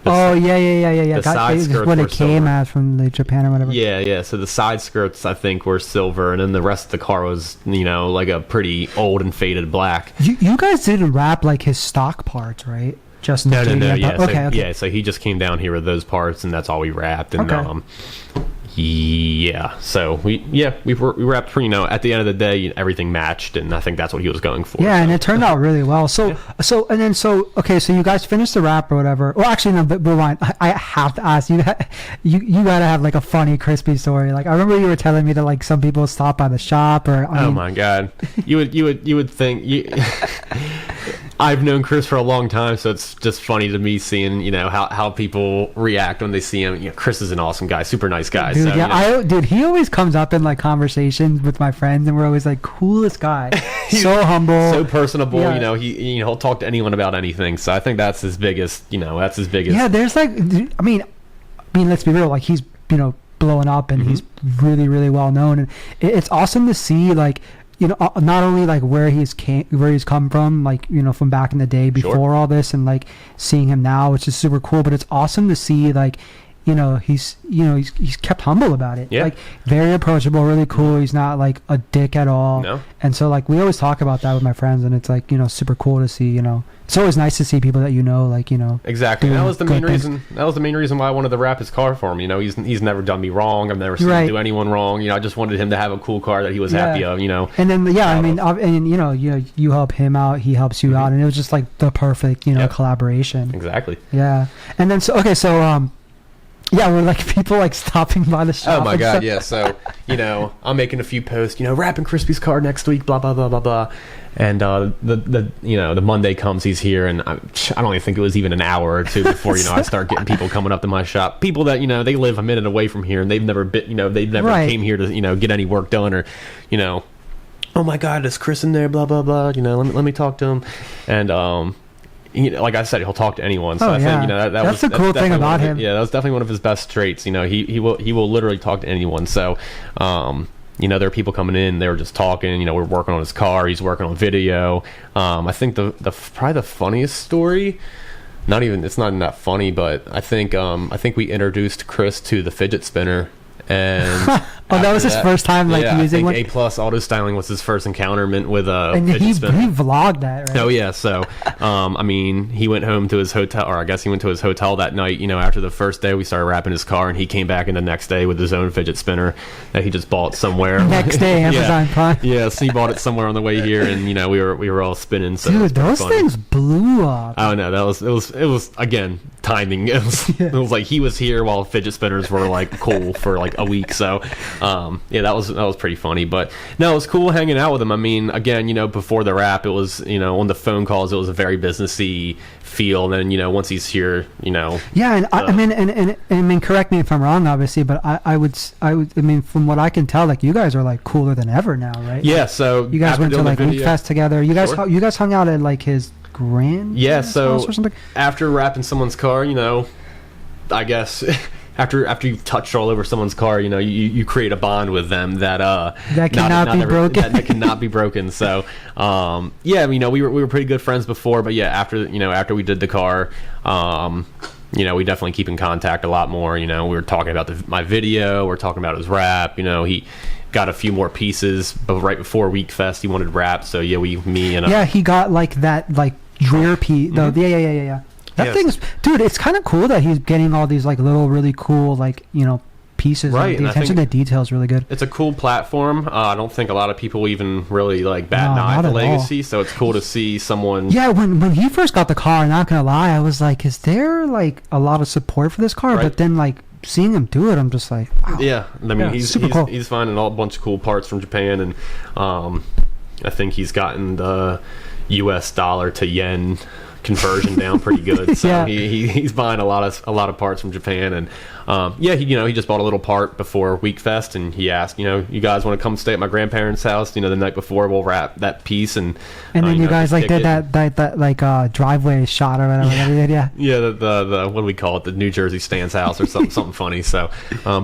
The side skirts what were it came silver. As from Japan or whatever. Yeah. So the side skirts, I think, were silver, and then the rest of the car was, like a pretty old and faded black. You guys didn't wrap like his stock parts, right? Just no. Yeah. Okay. Yeah. So he just came down here with those parts, and that's all we wrapped. And yeah. So we wrapped for at the end of the day everything matched, and I think that's what he was going for. Yeah, and it turned out really well. So so you guys finished the wrap or whatever. Well, actually no, but rewind. I have to ask you. You gotta have like a funny Krispy story. Like I remember you were telling me that like some people stop by the shop or. Oh my God, you would think. I've known Chris for a long time, so it's just funny to me seeing, how people react when they see him. Chris is an awesome guy, super nice guy. Dude, so, he always comes up in like conversations with my friends, and we're always like, coolest guy, so humble, so personable. Yeah. He'll talk to anyone about anything. So I think that's his biggest. Yeah, there's like, I mean, let's be real. Like he's blowing up, and he's really really well known, and it's awesome to see like. Not only like where he's come from, like from back in the day before all this, and like seeing him now, which is super cool. But it's awesome to see like, he's kept humble about it. Yeah. Like very approachable, really cool. He's not like a dick at all. No. And so like we always talk about that with my friends, and it's like super cool to see. It's always nice to see people that like exactly. That was the main reason. That was the main reason why I wanted to wrap his car for him. He's never done me wrong. I've never seen him do anyone wrong. I just wanted him to have a cool car that he was happy of. And then you help him out, he helps you out, and it was just like the perfect collaboration. Exactly. Yeah. And then we're like people like stopping by the shop. Oh my God, yeah. So I'm making a few posts. Wrapping Krispy's car next week. Blah blah blah blah blah. And the Monday comes, he's here, and I don't even think it was even an hour or two before I start getting people coming up to my shop. People that they live a minute away from here, and they've never came here to get any work done, or oh my God, is Chris in there? Blah blah blah. Let me talk to him, and like I said, he'll talk to anyone. So I think that's the cool thing about him. Yeah, that was definitely one of his best traits. He will literally talk to anyone. So there are people coming in, they were just talking, we're working on his car, he's working on video. I think probably the funniest story, it's not even that funny, but I think we introduced Chris to the fidget spinner, And that was his first time using one. A plus auto styling was his first encounterment with a and fidget spinner. He vlogged that, right? Oh yeah, so I mean, he went home to his hotel, or I guess he went to his hotel that night. After the first day, we started wrapping his car, and he came back in the next day with his own fidget spinner that he just bought somewhere. Next day, Amazon Prime. Yes, he bought it somewhere on the way here, and we were all spinning. So dude, those things blew up. Oh no, it was again timing. It was like he was here while fidget spinners were like cool for like a week. So that was pretty funny. But no, it was cool hanging out with him. I mean, again, before the wrap, it was on the phone calls, it was a very businessy feel. And then once he's here, yeah. And I mean, correct me if I'm wrong, obviously, but I would from what I can tell, like you guys are like cooler than ever now, right? Yeah. So you guys went to like Week Fest together. You guys hung out at like his house or something? After wrapping someone's car, I guess after you've touched all over someone's car, you create a bond with them that cannot be broken. That cannot be broken. So we were pretty good friends before, but after we did the car, we definitely keep in contact a lot more. We were talking about my video, we're talking about his wrap. He got a few more pieces, but right before Week Fest, he wanted wrap. So he got like that like Dreer piece. Yeah. That thing's, dude, it's kind of cool that he's getting all these like little really cool like pieces. Right, and the attention to detail is really good. It's a cool platform. I don't think a lot of people even really like bat an eye at the legacy, so it's cool to see someone. Yeah, when he first got the car, not gonna lie, I was like, is there like a lot of support for this car? Right. But then like seeing him do it, I'm just like, wow. Yeah, I mean he's cool. He's finding a bunch of cool parts from Japan, and I think he's gotten the US dollar to yen conversion down pretty good. So he's buying a lot of parts from Japan, and he just bought a little part before Week Fest, and he asked, you guys want to come stay at my grandparents' house? The night before we'll wrap that piece, and then you guys like did that like driveway shot or whatever. The what do we call it? The New Jersey Stan's house or something funny. So,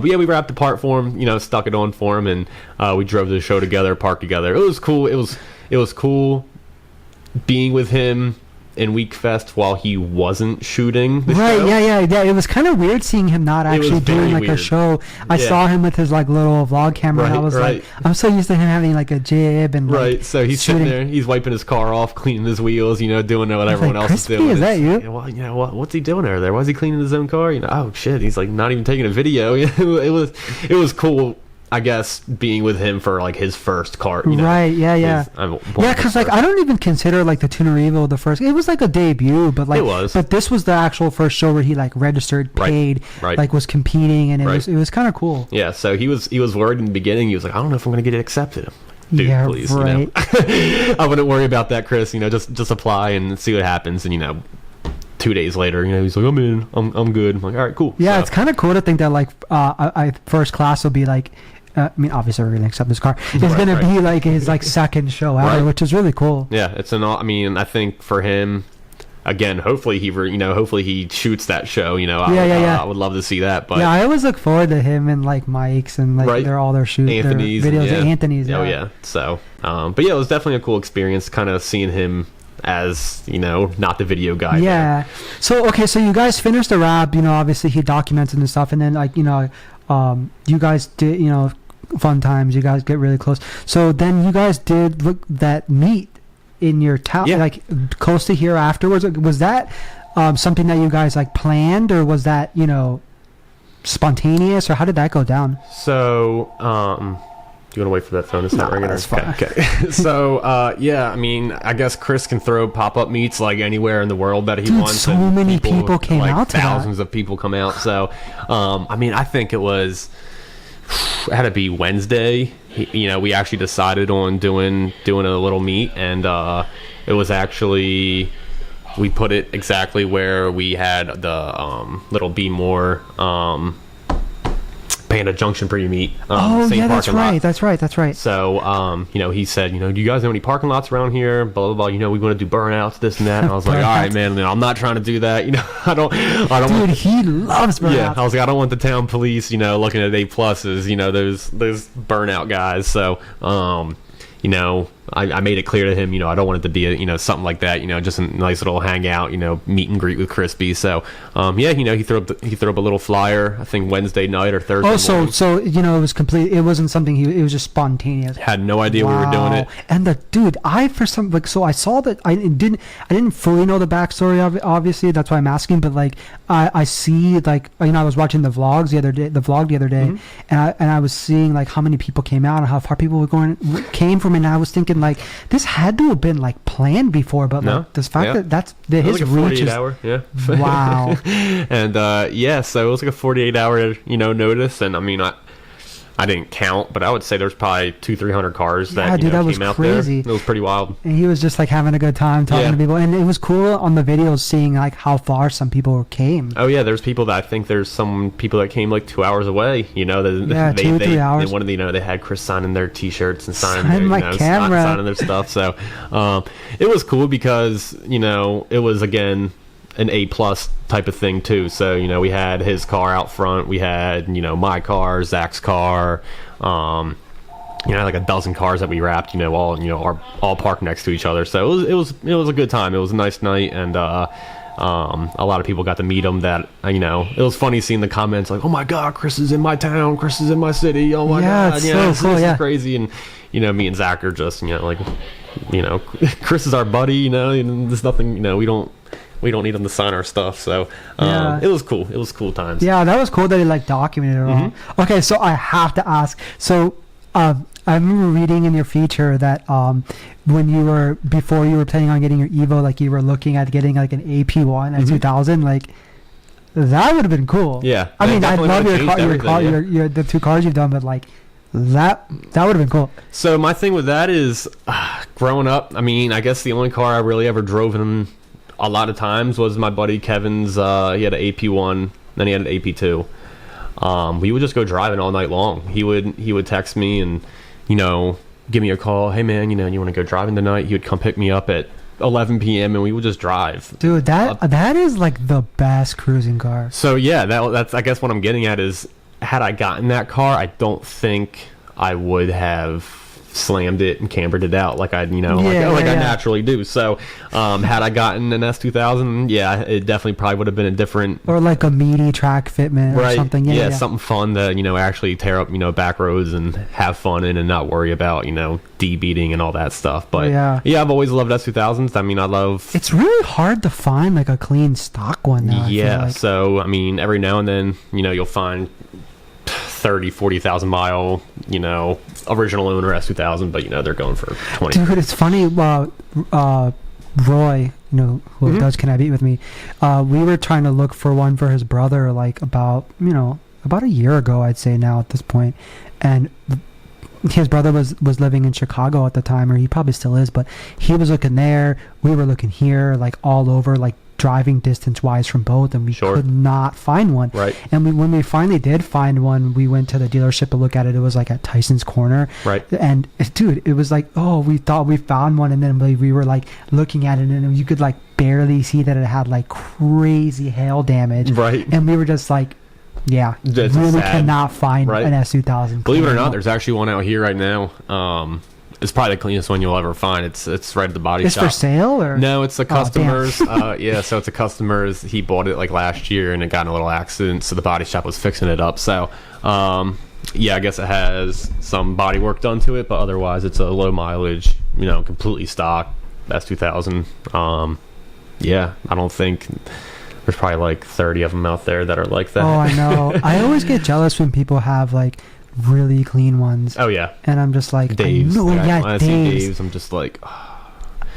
we wrapped the part for him, stuck it on for him, and we drove to the show together, parked together. It was cool. It was cool being with him in Week Fest while he wasn't shooting the show. Yeah. It was kind of weird seeing him not actually doing like a show. I saw him with his like little vlog camera, and I was like, I'm so used to him having like a jib and like, so he's shooting. Sitting there, he's wiping his car off, cleaning his wheels, doing what everyone else is doing. Is that you? What's he doing there? Why is he cleaning his own car? Oh shit, he's like not even taking a video. It was cool, I guess, being with him for like his first car. Right, yeah, because like I don't even consider like the Tuner Evo the first. It was like a debut, but like it was. But this was the actual first show where he like registered, paid, like was competing, and it was kind of cool. Yeah, so he was worried in the beginning. He was like, I don't know if I'm going to get accepted. Dude, please, right. I wouldn't worry about that, Chris. Just apply and see what happens, and 2 days later, he's like, I'm in, I'm good. I'm like, all right, cool. Yeah, so. It's kind of cool to think that like I first class will be like. I mean, obviously, we're gonna accept this car. It's gonna be like his like second show ever, which is really cool. Yeah, I think for him, again, hopefully he shoots that show. I would love to see that. But I always look forward to him and like Mike's and like their shoots, Anthony's, their videos, Anthony's. Oh yeah. So, but it was definitely a cool experience, kind of seeing him as not the video guy. Yeah. There. So you guys finished the wrap. Obviously he documented and stuff, and then like you guys did fun times. You guys get really close. So then you guys did that meet in your town, like close to here afterwards. Was that something that you guys like planned, or was that spontaneous, or how did that go down? So you want to wait for that phone to start ringing? That's fine. Okay. So I mean, I guess Chris can throw pop-up meets like anywhere in the world that he wants. So many people came out to thousands of people come out. So I mean, I think it had to be Wednesday. We actually decided on doing a little meet, and it was actually, we put it exactly where we had the little Be More Panda Junction pre-meet. That's right. So he said, do you guys know any parking lots around here? Blah blah blah. We want to do burnouts, this and that. And I was like, all right, man. I'm not trying to do that. I don't. Dude, he loves burnouts. Yeah, I was like, I don't want the town police, looking at A pluses, those burnout guys. So, I made it clear to him, I don't want it to be something like that, just a nice little hangout, meet and greet with Krispy. So he threw up a little flyer, I think Wednesday night or Thursday morning. So it was complete. It wasn't something it was just spontaneous. Had no idea we were doing it. And I saw that I didn't fully know the backstory of it, obviously, that's why I'm asking, but I see I was watching the vlog the other day, mm-hmm. and I was seeing how many people came out and how far people came from, and I was thinking this had to have been planned before, but this fact that his reach is hour, yeah. Wow. And so it was a 48-hour notice, and I mean I didn't count, but I would say there's probably 200-300 cars that that was came out crazy. there. It was pretty wild. And he was just having a good time talking to people, and it was cool on the videos seeing how far some people came. Oh yeah, there's people that I think there's some people that came 2 hours away. They 2-3 hours. They wanted they had Chris signing their T-shirts and signing their stuff. So it was cool because it was again an A+ type of thing too. So we had his car out front, we had my car, Zach's car, a dozen cars that we wrapped, all parked next to each other. So it was a good time. It was a nice night, and a lot of people got to meet him. That it was funny seeing the comments oh my god, Chris is in my town, Chris is in my city, oh my god, it's so cool, this is crazy. And me and Zach are just Chris is our buddy, there's nothing, we don't need him to sign our stuff. So it was cool. It was cool times. Yeah, that was cool that he documented it all. Mm-hmm. Okay, so I have to ask. So I remember reading in your feature that before you were planning on getting your Evo, you were looking at getting an AP1 at 2000. That would have been cool. Yeah. I mean, I love your car, your the two cars you've done, but that would have been cool. So my thing with that is, growing up, I mean, I guess the only car I really ever drove in a lot of times was my buddy Kevin's. He had an AP1, then he had an AP2. We would just go driving all night long. He would text me and give me a call. Hey man, you want to go driving tonight? He would come pick me up at 11 p.m. and we would just drive. Dude, that is the best cruising car. So yeah, that's I guess what I'm getting at is, had I gotten that car, I don't think I would have slammed it and cambered it out I naturally do. So had I gotten an S2000, it definitely probably would have been a different, or a meaty track fitment or something. Something fun to actually tear up back roads and have fun in and not worry about D-beating and all that stuff. But I've always loved S2000s. I mean, it's really hard to find a clean stock one now. So I mean, every now and then you'll find 30,000-40,000 mile original owner S2000, but they're going for 20. Dude, it's funny. Roy, who does Can I Beat with me, we were trying to look for one for his brother about a year ago, I'd say now at this point, and his brother was living in Chicago at the time, or he probably still is, but he was looking there, we were looking here, all over, driving distance wise from both, and we could not find one. Right. And when we finally did find one, we went to the dealership to look at it. It was at Tyson's Corner. Right. And dude, it was we thought we found one, and then we were looking at it, and you could barely see that it had crazy hail damage. Right. And we were just really sad. Cannot find an S2000. Believe it or not, there's actually one out here right now. It's probably the cleanest one you'll ever find. It's right at the body shop. It's for sale, or no? It's a customer's. So it's a customer's. He bought it last year, and it got in a little accident, so the body shop was fixing it up. So, I guess it has some body work done to it, but otherwise it's a low mileage, completely stock S2000. I don't think there's probably 30 of them out there that are like that. Oh, I know. I always get jealous when people have really clean ones. Oh yeah. And I'm just Dave's. When I see Dave's, I'm just oh.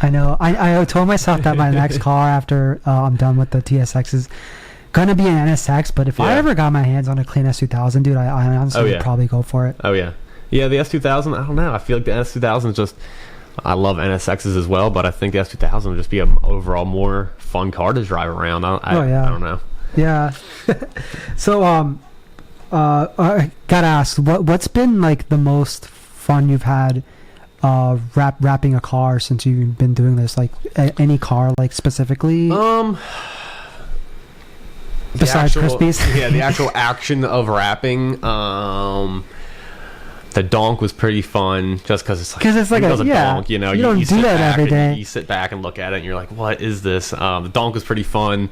I know. I told myself that my next car after I'm done with the TSX is gonna be an NSX, but if I ever got my hands on a clean S2000, dude, I honestly would probably go for it. Oh yeah. Yeah, the S2000, I don't know. I feel the S2000 is just, I love NSXs as well, but I think the S2000 would just be an overall more fun car to drive around. I don't know. Yeah. So I gotta ask, what's been the most fun you've had wrapping a car since you've been doing this? Any car specifically? Besides Krispy's? The actual action of wrapping. The The donk was pretty fun, just because it's like a donk, you know. You don't do that every day. You sit back and look at it, and you're like, "What is this?" The donk was pretty fun.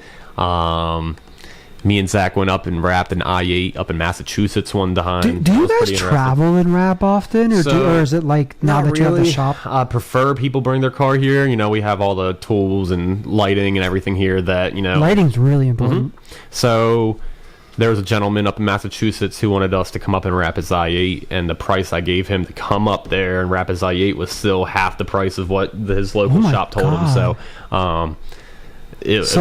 Me and Zach went up and wrapped an I-8 up in Massachusetts one time. Do you guys travel and wrap often, or is it like now that you have the shop? I prefer people bring their car here. You know, we have all the tools and lighting and everything here that, you know. Lighting's really important. So there was a gentleman up in Massachusetts who wanted us to come up and wrap his I-8, and the price I gave him to come up there and wrap his I-8 was still half the price of what his local shop told him. So, it was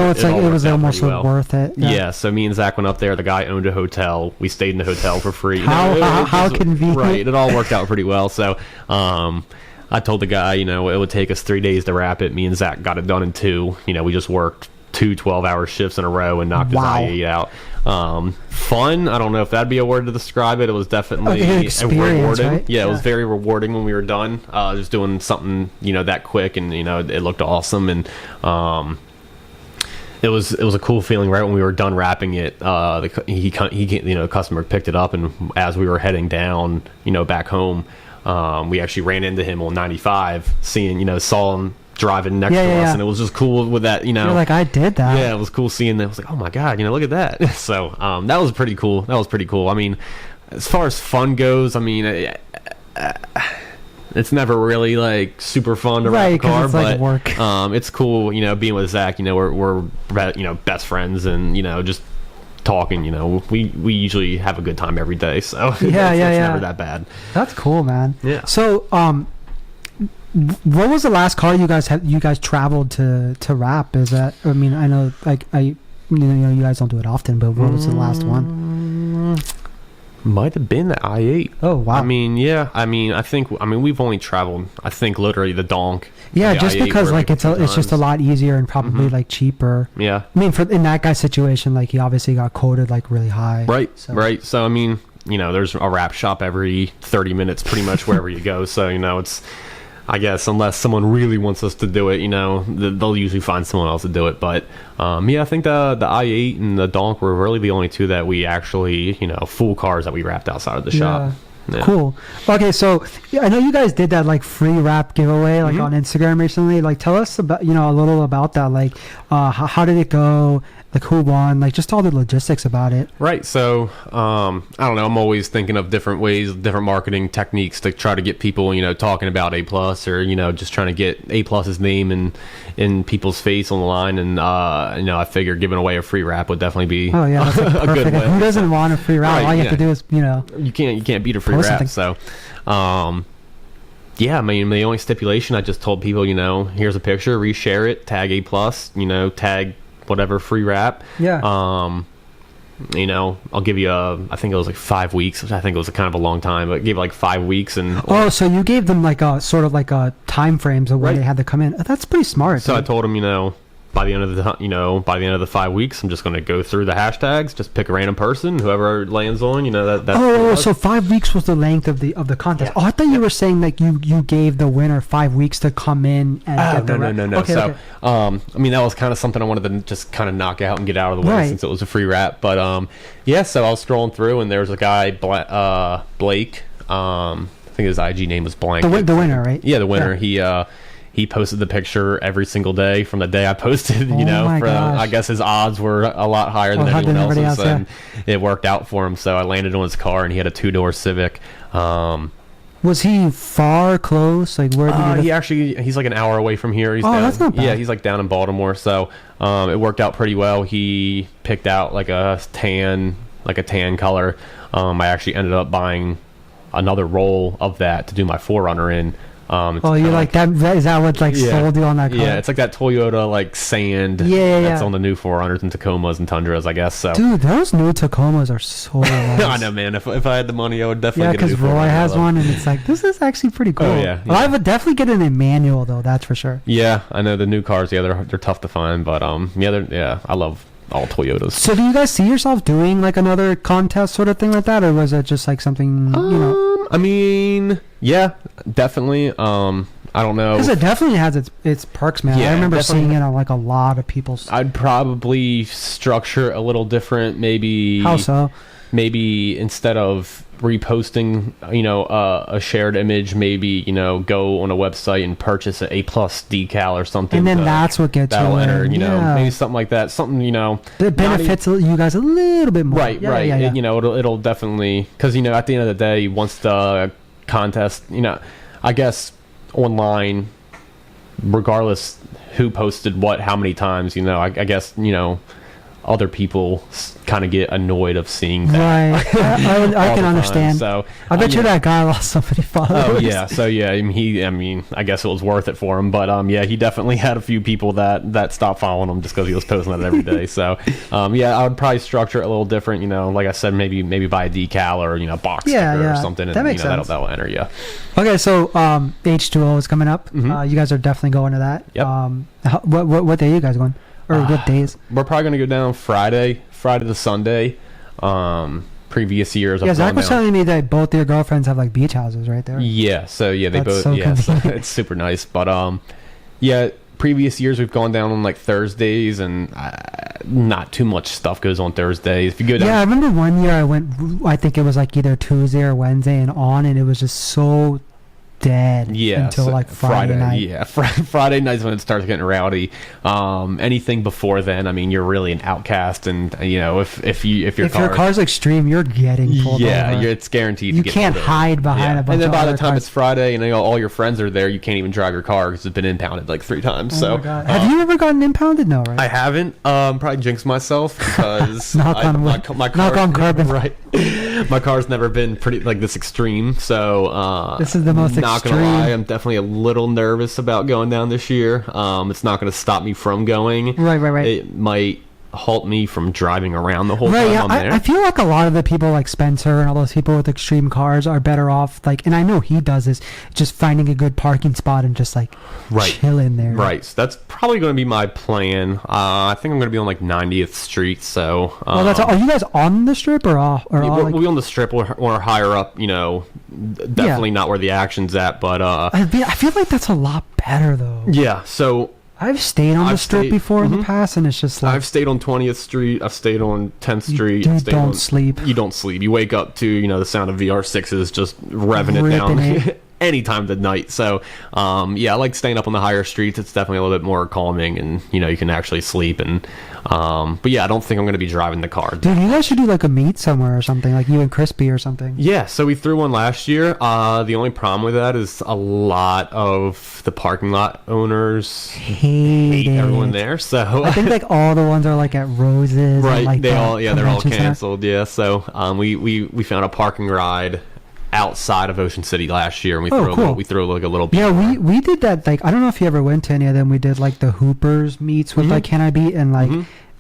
almost worth it. Yeah. So me and Zach went up there. The guy owned a hotel. We stayed in the hotel for free. How convenient. Right. It all worked out pretty well. So, I told the guy, you know, it would take us 3 days to wrap it. Me and Zach got it done in 2. You know, we just worked 2 12-hour shifts in a row and knocked his I-8 out. Fun. I don't know if that'd be a word to describe it. It was definitely rewarding. Right? Yeah, it was very rewarding when we were done. Just doing something, you know, that quick, and, you know, it looked awesome. And, it was a cool feeling right when we were done wrapping it. You know, the customer picked it up, and as we were heading down, you know, back home, we actually ran into him on 95, saw him driving next to us, and it was just cool with that, you know. You're like, I did that. Yeah, it was cool seeing that. I was like, oh my god, you know, look at that. So that was pretty cool. I mean, as far as fun goes, I mean, it's never really like super fun to wrap a car, it's but like work. It's cool, you know, being with Zach. You know, we're you know, best friends, and, you know, just talking. You know, we usually have a good time every day, so it's never that bad. That's cool, man. Yeah. So what was the last car you guys traveled to wrap? Is that, I mean, I know, like, you know, you guys don't do it often, but what was the last one? Might have been the I-8. Oh, wow. I mean, yeah. I mean, we've only traveled, I think, literally the donk. Yeah, just because, like, it's just a lot easier and probably like cheaper. Yeah. I mean, in that guy's situation, like, he obviously got quoted like really high. Right. So I mean, you know, there's a wrap shop every 30 minutes, pretty much wherever you go. So, you know, it's, I guess, unless someone really wants us to do it, you know, they'll usually find someone else to do it. But I think the I-8 and the donk were really the only two that we actually, you know, full cars that we wrapped outside of the shop. Yeah. Cool. Okay, so I know you guys did that like free wrap giveaway like on Instagram recently. Like, tell us about, you know, a little about that. Like, how did it go? Like, who won? Like, just all the logistics about it. Right. So, I don't know. I'm always thinking of different ways, different marketing techniques to try to get people, you know, talking about A+, or, you know, just trying to get A+'s name in people's face on the line. And, you know, I figured giving away a free wrap would definitely be that's like a good way. Who doesn't want a free wrap? Right, all you have to do is, you know. You can't beat a free wrap. So, yeah, I mean, the only stipulation, I just told people, you know, here's a picture, reshare it, tag A+, you know, tag whatever free wrap. Yeah. You know, I'll give you I think it was like 5 weeks, which I think it was kind of a long time, but gave like 5 weeks. And so you gave them like a sort of like a time frames of when they had to come in. That's pretty smart. So I told them, you know, by the end of the 5 weeks, I'm just going to go through the hashtags, just pick a random person, whoever lands on, you know, that's so 5 weeks was the length of the contest. Yeah. I thought you were saying like you gave the winner 5 weeks to come in and get the no. Okay, so I mean, that was kind of something I wanted to just kind of knock out and get out of the way since it was a free wrap. But yeah, so I was scrolling through, and there was a guy, Blake, I think his IG name was Blank. The winner, right? Yeah, the winner. Yeah. He posted the picture every single day from the day I posted. You know, I guess his odds were a lot higher than anyone else's, and it worked out for him. So I landed on his car, and he had a 2-door Civic. Was he far, close? Like, where did he's like an hour away from here. That's not bad. Yeah, he's like down in Baltimore. So it worked out pretty well. He picked out like a tan color. I actually ended up buying another roll of that to do my 4Runner in. You like that? Is that what sold you on that car? Yeah, it's like that Toyota like sand. That's on the new 4Runners and Tacomas and Tundras, I guess. So, dude, those new Tacomas are so nice. I know, man. If I had the money, I would definitely get a new 4Runner. Yeah, because Roy has one, and it's like, this is actually pretty cool. Oh, yeah. Well, I would definitely get it in manual, though. That's for sure. Yeah, I know the new cars. Yeah, they're tough to find, but I love all Toyotas. So, do you guys see yourself doing like another contest sort of thing like that, or was it just like something? You know? I mean, yeah, definitely. I don't know, because it definitely has its perks, man. I remember seeing it on like a lot of people's. I'd probably structure a little different, maybe. How so? Maybe instead of reposting, a shared image, maybe, go on a website and purchase an A+ decal or something. And then that's what gets that'll you enter, maybe something like that. Something, that benefits you guys a little bit more. Right, right. Yeah. It'll definitely, because, at the end of the day, once the contest, I guess online, regardless who posted what, how many times, I guess, other people kind of get annoyed of seeing that. Right. I can understand. So I bet you that guy lost so many followers. Oh yeah. So yeah, I guess it was worth it for him. But he definitely had a few people that stopped following him just because he was posting that every day. So I would probably structure it a little different. Like I said, maybe buy a decal or box sticker or something. That makes sense. That'll enter you. Okay, so H2o is coming up. You guys are definitely going to that. Yep. What day are you guys going? Or what days? We're probably going to go down Friday to Sunday. Previous years, Zach was telling me that both your girlfriends have like beach houses right there. Yeah, so they That's both. So so it's super nice. But previous years we've gone down on like Thursdays, and not too much stuff goes on Thursdays. If you go down, I remember one year I went. I think it was like either Tuesday or Wednesday, and it was just so dead until like Friday night. Yeah, Friday night's when it starts getting rowdy. Anything before then, you're really an outcast, and if your car's extreme, you're getting pulled over. It's guaranteed. You can't hide behind a bunch. And then of by other the time cars. It's Friday, and all your friends are there, you can't even drive your car because it's been impounded like 3 times. Oh my God. Have you ever gotten impounded? No, right? I haven't. Probably jinxed myself because knock on carbon. Right. My car's never been pretty like this extreme, so this is the most not extreme. Gonna lie, I'm definitely a little nervous about going down this year. It's not going to stop me from going. Right. It might halt me from driving around the whole time I'm there. I feel like a lot of the people like Spencer and all those people with extreme cars are better off, like, and I know he does this, just finding a good parking spot and just like chilling there. Right. So that's probably going to be my plan. I think I'm going to be on like 90th Street. So are you guys on the strip or off? We'll be on the strip or higher up. Definitely not where the action's at. But I feel like that's a lot better though. Yeah. So I've stayed on the strip before in the past, and it's just like I've stayed on 20th Street. I've stayed on 10th Street. You don't sleep. You don't sleep. You wake up to the sound of VR6s just revving it down any time of the night. So I like staying up on the higher streets. It's definitely a little bit more calming, and you can actually sleep. And but I don't think I'm going to be driving the car. Dude, you guys should do like a meet somewhere or something, like you and Krispy or something. Yeah, so we threw one last year. The only problem with that is a lot of the parking lot owners hate everyone there. So I think like all the ones are like at Roses. Right, and, like, they're all canceled. Center. Yeah, so we found a parking ride outside of Ocean City last year, and we threw like a little beat. Yeah, we did that. Like, I don't know if you ever went to any of them. We did like the Hoopers meets with like Can I Beat, and like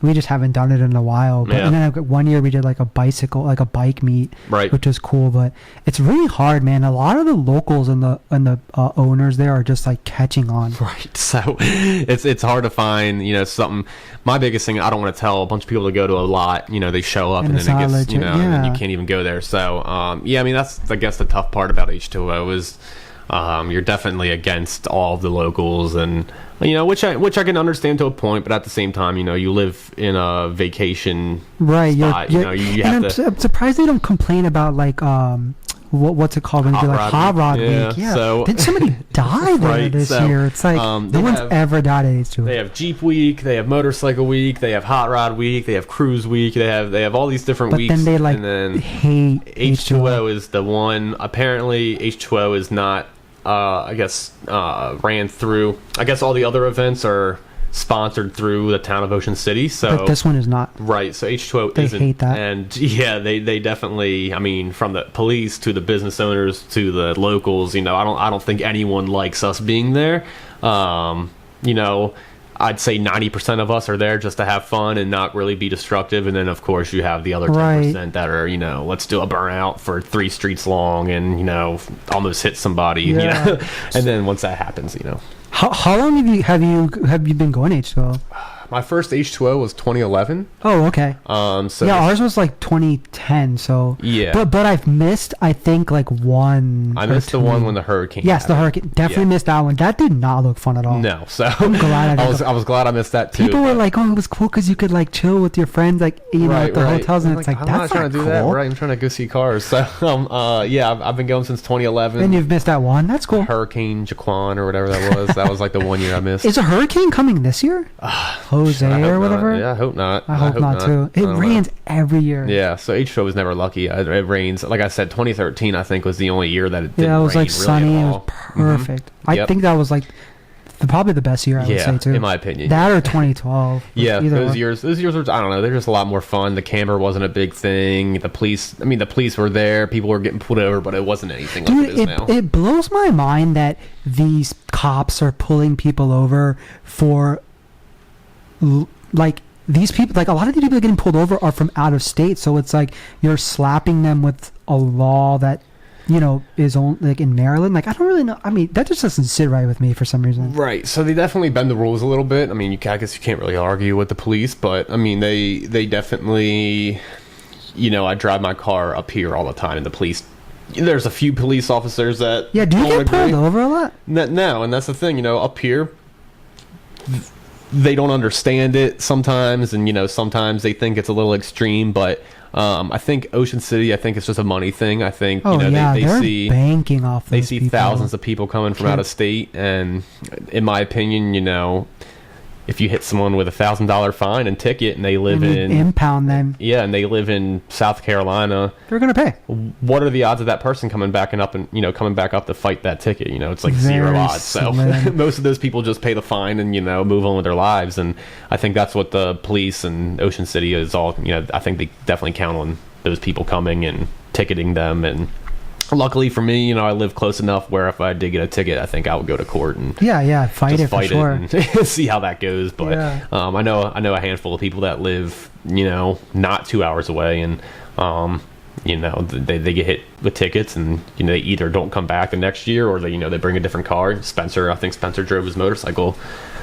we just haven't done it in a while. But and then one year we did like a bike meet, which was cool. But it's really hard, man. A lot of the locals and the owners there are just like catching on. Right. So it's hard to find something. My biggest thing, I don't want to tell a bunch of people to go to a lot. They show up and then it gets and then you can't even go there. So that's I guess the tough part about H2o is you're definitely against all of the locals, and which I can understand to a point, but at the same time, you live in a vacation spot. You have to. I'm surprised they don't complain about like what's it called when you do like Hot Rod Week? Yeah. So, did somebody die there this year? It's like no one's ever died at H2o. They have Jeep Week, they have Motorcycle Week, they have Hot Rod Week, they have Cruise Week, they have all these different weeks. But then they like and then hate H2o is the one. Apparently, H2o is not. Ran through. I guess all the other events are sponsored through the town of Ocean City. So but this one is not. Right. So H2o they isn't. Hate that. And they definitely. From the police to the business owners to the locals. I don't think anyone likes us being there. I'd say 90% of us are there just to have fun and not really be destructive, and then of course you have the other 10% that are let's do a burnout for 3 streets long and almost hit somebody. And then once that happens, how long have you been going H2o? My first H2o was 2011. Oh, okay. So yeah, ours was like 2010. So yeah, but I've missed, I think, like one. I missed the one when the hurricane. Yes, happened. The hurricane. Definitely missed that one. That did not look fun at all. No, so I'm glad I was glad I missed that too. People were like, "Oh, it was cool because you could like chill with your friends, like at the hotels," and it's like I'm that's not trying to do cool. that. Right, I'm trying to go see cars. So yeah, I've been going since 2011. And you've missed that one. That's cool. Hurricane Jaquan or whatever that was. That was like the one year I missed. Is a hurricane coming this year? Jose or whatever? Not. Yeah, I hope not. I hope not too. It rains every year. Yeah, so H2o was never lucky. It rains. Like I said, 2013 I think was the only year that it didn't rain. Yeah, it was like really sunny. It was perfect. Mm-hmm. I think that was like probably the best year I would say too. In my opinion. That or 2012. Yeah, those years were, I don't know, they're just a lot more fun. The camber wasn't a big thing. The police were there. People were getting pulled over, but it wasn't anything like it is now. It blows my mind that these cops are pulling people over for like these people, like a lot of the people getting pulled over are from out of state, so it's like you're slapping them with a law that is on like in Maryland. Like I don't really know. I mean, that just doesn't sit right with me for some reason. Right. So they definitely bend the rules a little bit. I mean, I guess you can't really argue with the police, but I mean, they definitely, I drive my car up here all the time, and the police. There's a few police officers that do you get pulled over a lot? No, and that's the thing. Up here, they don't understand it sometimes, and sometimes they think it's a little extreme, but. I think Ocean City, I think it's just a money thing. I think, they're see banking off those people. Thousands of people coming from out of state. And in my opinion, if you hit someone with $1,000 fine and ticket and they live impound them. Yeah. And they live in South Carolina, they're going to pay. What are the odds of that person coming back up to fight that ticket? It's like zero odds. So most of those people just pay the fine and, move on with their lives. And I think that's what the police and Ocean City is all, I think they definitely count on those people coming and ticketing them. And luckily for me, I live close enough where if I did get a ticket, I think I would go to court and fight it for sure. And see how that goes. But I know a handful of people that live, not 2 hours away, and they get hit with tickets, and they either don't come back the next year or they bring a different car. I think Spencer drove his motorcycle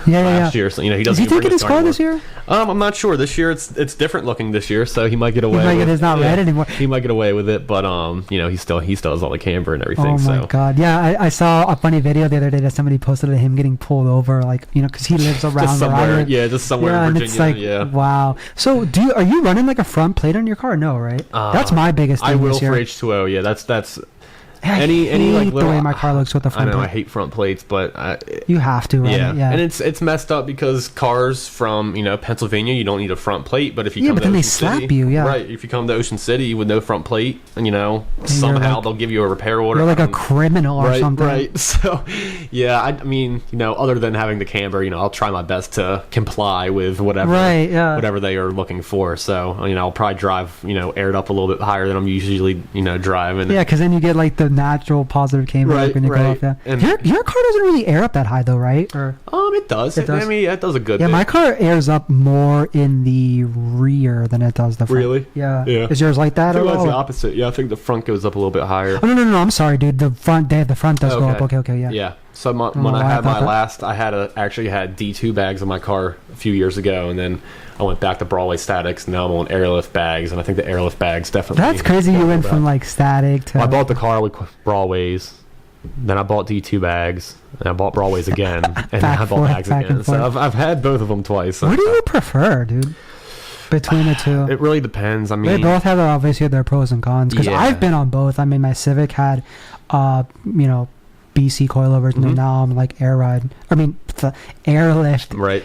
last year, so he doesn't. Is he taking his car this year? I'm not sure. This year it's different looking this year, so he might get away. It's not red anymore. He might get away with it, but he still has all the camber and everything. Oh my god! Yeah, I saw a funny video the other day that somebody posted of him getting pulled over, like because he lives around just somewhere. Just somewhere in Virginia. And it's like wow. So are you running like a front plate on your car? No, right? That's my biggest thing. I will this year. for H2o. Yeah, that's. I hate the way my car looks with the front plate. I hate front plates, but you have to, right? Yeah, and it's messed up because cars from Pennsylvania, you don't need a front plate, but if you come but to then Ocean they slap City, you, right? If you come to Ocean City with no front plate, somehow they'll give you a repair order. You're like a criminal or something, right? So, yeah, I mean, other than having the camber, I'll try my best to comply with whatever, whatever they are looking for. So, I'll probably drive, aired up a little bit higher than I'm usually, driving. Yeah, because then you get like the natural positive camber when you go off. Yeah, your car doesn't really air up that high though, right? Or it does. I mean, it does a good. Yeah, bit. my car airs up more in the rear than it does the front. Really? Yeah. Is yours like that? I think that's the opposite. Yeah, I think the front goes up a little bit higher. Oh no! I'm sorry, dude. The front does go up. Okay, yeah. Yeah. So when I had my last, I actually had D2 bags in my car a few years ago, and then I went back to Broadway statics. Now I'm on airlift bags, and I think the airlift bags definitely. That's crazy. You went from like static to. I bought the car with Broadways, then I bought D2 bags, and I bought Broadways again, and then I bought bags again. So I've had both of them twice. So. What do you prefer, dude? Between the two, it really depends. I mean, they both have obviously their pros and cons. Because I've been on both. I mean, my Civic had, BC coilovers, and now I'm like air ride. I mean, the airlift. Right.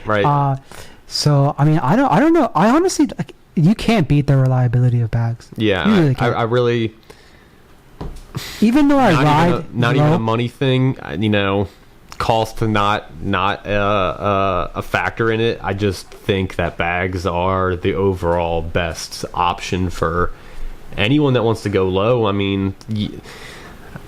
So I mean, I don't know. I honestly, you can't beat the reliability of bags. Yeah, you really can't. I really. Even though I ride, not even a money thing. Cost not a factor in it. I just think that bags are the overall best option for anyone that wants to go low. I mean.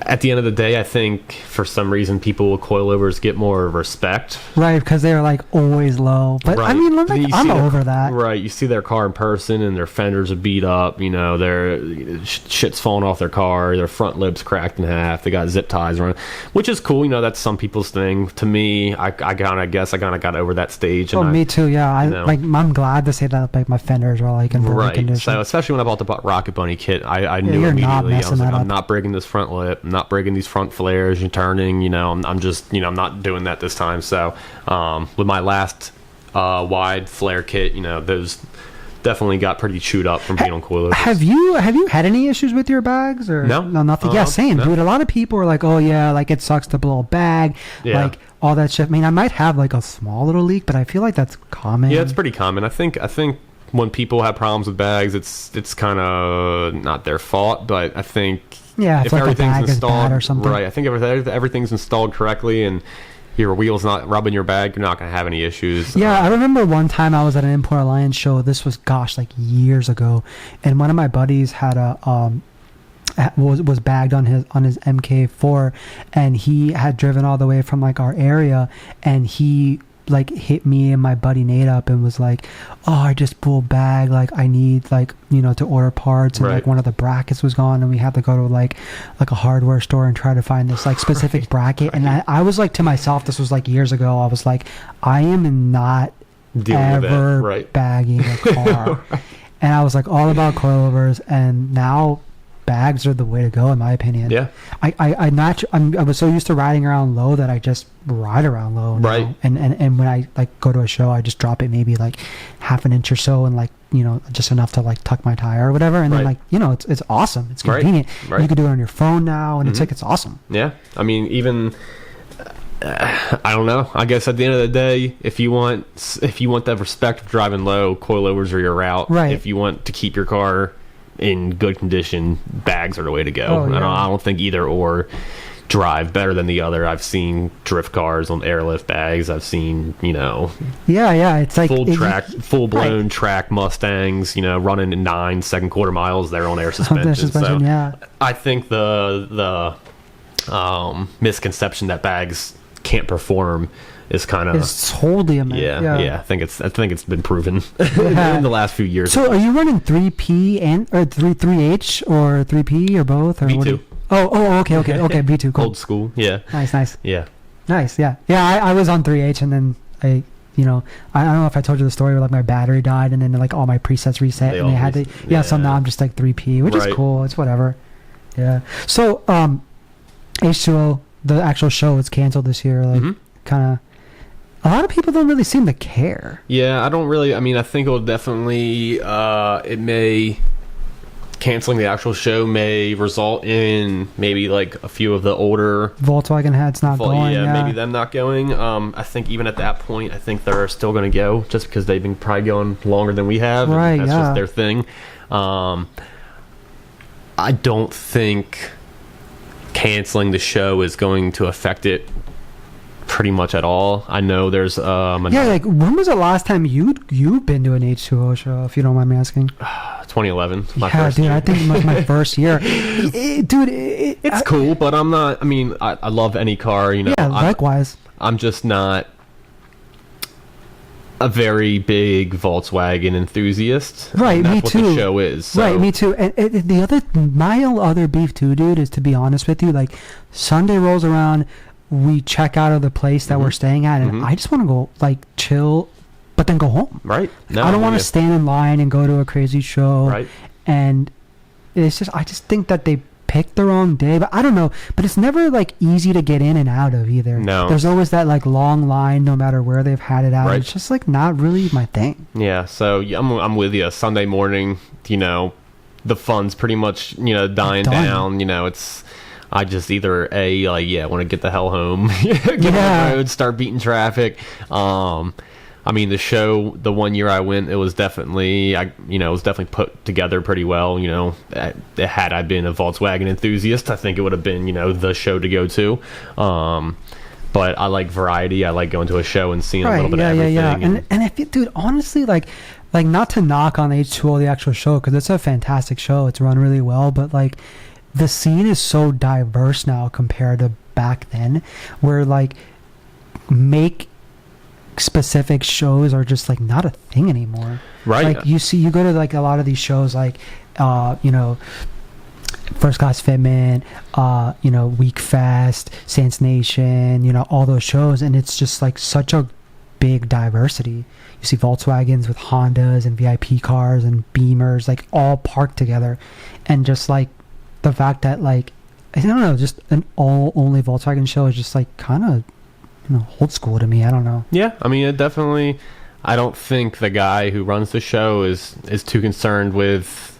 at the end of the day, I think for some reason people with coilovers get more respect. Right, because they're like always low. But I mean, I'm over that. Right, you see their car in person and their fenders are beat up. You know, their shit's falling off their car. Their front lib's cracked in half. They got zip ties around, which is cool. You know, that's some people's thing. To me, I kind of got over that stage. And me too. Yeah, I'm glad to say that like my fenders are like in very condition. So especially when I bought the Rocket Bunny kit, I knew immediately. I was like, I'm not breaking this front lip. I'm not breaking these front flares and turning. You know, I'm just, you know, I'm not doing that this time. So with my last wide flare kit, you know, those definitely got pretty chewed up from being on coilovers. Have you had any issues with your bags or no nothing? Yeah, same, dude. A lot of people are like, oh yeah, like it sucks to blow a bag, like all that shit. I mean, I might have like a small little leak, but I feel like that's common. Yeah, it's pretty common. I think when people have problems with bags, it's kind of not their fault, but I think if like everything's installed or something, right, I think if everything's installed correctly and your wheel's not rubbing your bag, you're not going to have any issues. Yeah, I remember one time I was at an Import Alliance show. This was, like years ago, and one of my buddies had was bagged on his MK4, and he had driven all the way from like our area, and he like hit me and my buddy Nate up and was like, oh, I just blew a bag, like I need like, you know, to order parts, and like one of the brackets was gone, and we had to go to like a hardware store and try to find this like specific bracket. And I was like to myself, this was like years ago, I was like, I am not ever bagging a car. And I was like all about coilovers, and now bags are the way to go in my opinion. Yeah. I was so used to riding around low that I just ride around low now. Right. And when I like go to a show, I just drop it maybe like half an inch or so, and like, you know, just enough to like tuck my tire or whatever, and then like, you know, it's awesome, it's convenient. You can do it on your phone now, and it's like, it's awesome. Yeah, I mean, even I don't know, I guess at the end of the day, if you want that respect of driving low, coilovers are your route. Right. If you want to keep your car in good condition, bags are the way to go. I don't think either or drive better than the other. I've seen drift cars on airlift bags. I've seen, you know, it's like full blown track Mustangs, you know, running in 9 second quarter miles. They're on air suspension. So I think the misconception that bags can't perform is kind of totally amazing. Yeah. I think it's been proven in the last few years. So are you running 3P or 3H or 3P or both, or B2? Okay, B2, cool. Old school. Yeah. Nice. Yeah. Nice. Yeah. I was on 3H, and then I don't know if I told you the story where like my battery died, and then like all my presets reset, and they had to so now I'm just like 3P, which is cool. It's whatever. Yeah. So H2o, the actual show, is canceled this year. Like kind of. A lot of people don't really seem to care. Yeah, I don't really. I mean, I think it'll definitely. Canceling the actual show may result in maybe like a few of the older Volkswagen heads not going. Yeah, maybe them not going. I think even at that point, I think they're still going to go, just because they've been probably going longer than we have. Right. That's just their thing. I don't think canceling the show is going to affect it pretty much at all. I know there's like when was the last time you've been to an H2O show, if you don't mind me asking? 2011. First year. I think it was my first year. It's cool, but I'm not. I mean, I love any car, you know. Yeah, likewise. I'm just not a very big Volkswagen enthusiast. Right, me too. What the show is. So. Right, me too. And my other beef too, dude, is, to be honest with you, like Sunday rolls around, we check out of the place that we're staying at, and I just want to go like chill, but then go home. Right. No, I don't want to stand in line and go to a crazy show. Right. And it's just, I just think that they picked the wrong day, but I don't know. But it's never like easy to get in and out of either. No. There's always that like long line, no matter where they've had it out. Right. It's just like not really my thing. Yeah. So I'm with you. Sunday morning, you know, the fun's pretty much, you know, dying down. You know, I just either want to get the hell home, get on the road, start beating traffic. I mean, the show, the one year I went, it was definitely, put together pretty well. You know, had I been a Volkswagen enthusiast, I think it would have been, you know, the show to go to. But I like variety. I like going to a show and seeing a little bit of everything. Yeah. And if you, dude, honestly, like not to knock on H2O, the actual show, because it's a fantastic show. It's run really well, but like, the scene is so diverse now compared to back then, where like make specific shows are just like not a thing anymore. Right. Like you go to like a lot of these shows, like First Class Fitment, Week Fest, Sans Nation, all those shows, and it's just like such a big diversity. You see Volkswagens with Hondas and VIP cars and Beamers, like all parked together, and just like the fact that like I don't know, just an all only Volkswagen show is just like kind of old school to me. I don't know. Yeah, I mean, it definitely. I don't think the guy who runs the show is too concerned with,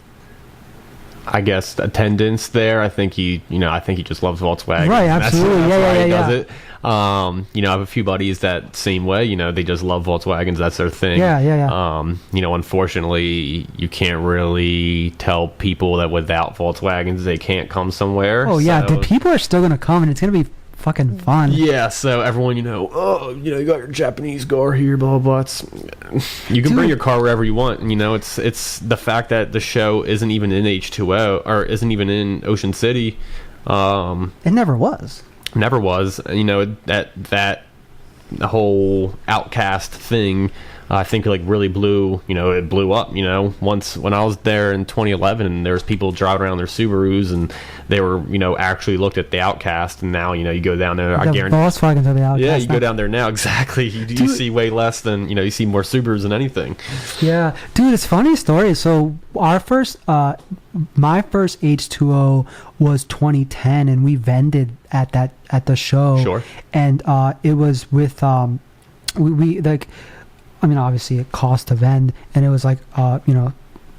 I guess, attendance there. I think he just loves Volkswagen. Right, absolutely. That's why he does yeah. it. I have a few buddies that same way. They just love Volkswagens. That's their thing. Yeah. Unfortunately, you can't really tell people that without Volkswagens they can't come somewhere. Oh yeah, the people are still gonna come, and it's gonna be fucking fun. Yeah, so everyone, you got your Japanese car here, blah blah blah. You can bring your car wherever you want. It's the fact that the show isn't even in H2o or isn't even in Ocean City. It never was. Never was. That the whole Outcast thing, I think really blew. It blew up. Once when I was there in 2011, and there was people driving around their Subarus, and they were actually looked at the Outcast, and now you go down there. I guarantee Volkswagens are the Outcast. Yeah, you go down there now. Exactly. You see way less than you see more Subarus than anything. Yeah, dude, it's funny story. So my first H2o was 2010, and we vended at the show. Sure. And it was with we like. I mean, obviously it cost to vend, and it was like, we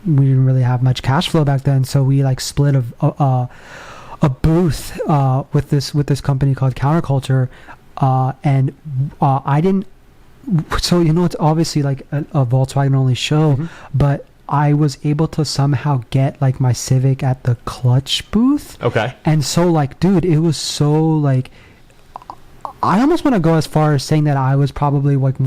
didn't really have much cash flow back then, so we like split a booth with this company called Counterculture, and I didn't. So it's obviously like a Volkswagen only show, but I was able to somehow get like my Civic at the Clutch booth. Okay. And so like, dude, it was so like, I almost want to go as far as saying that I was probably like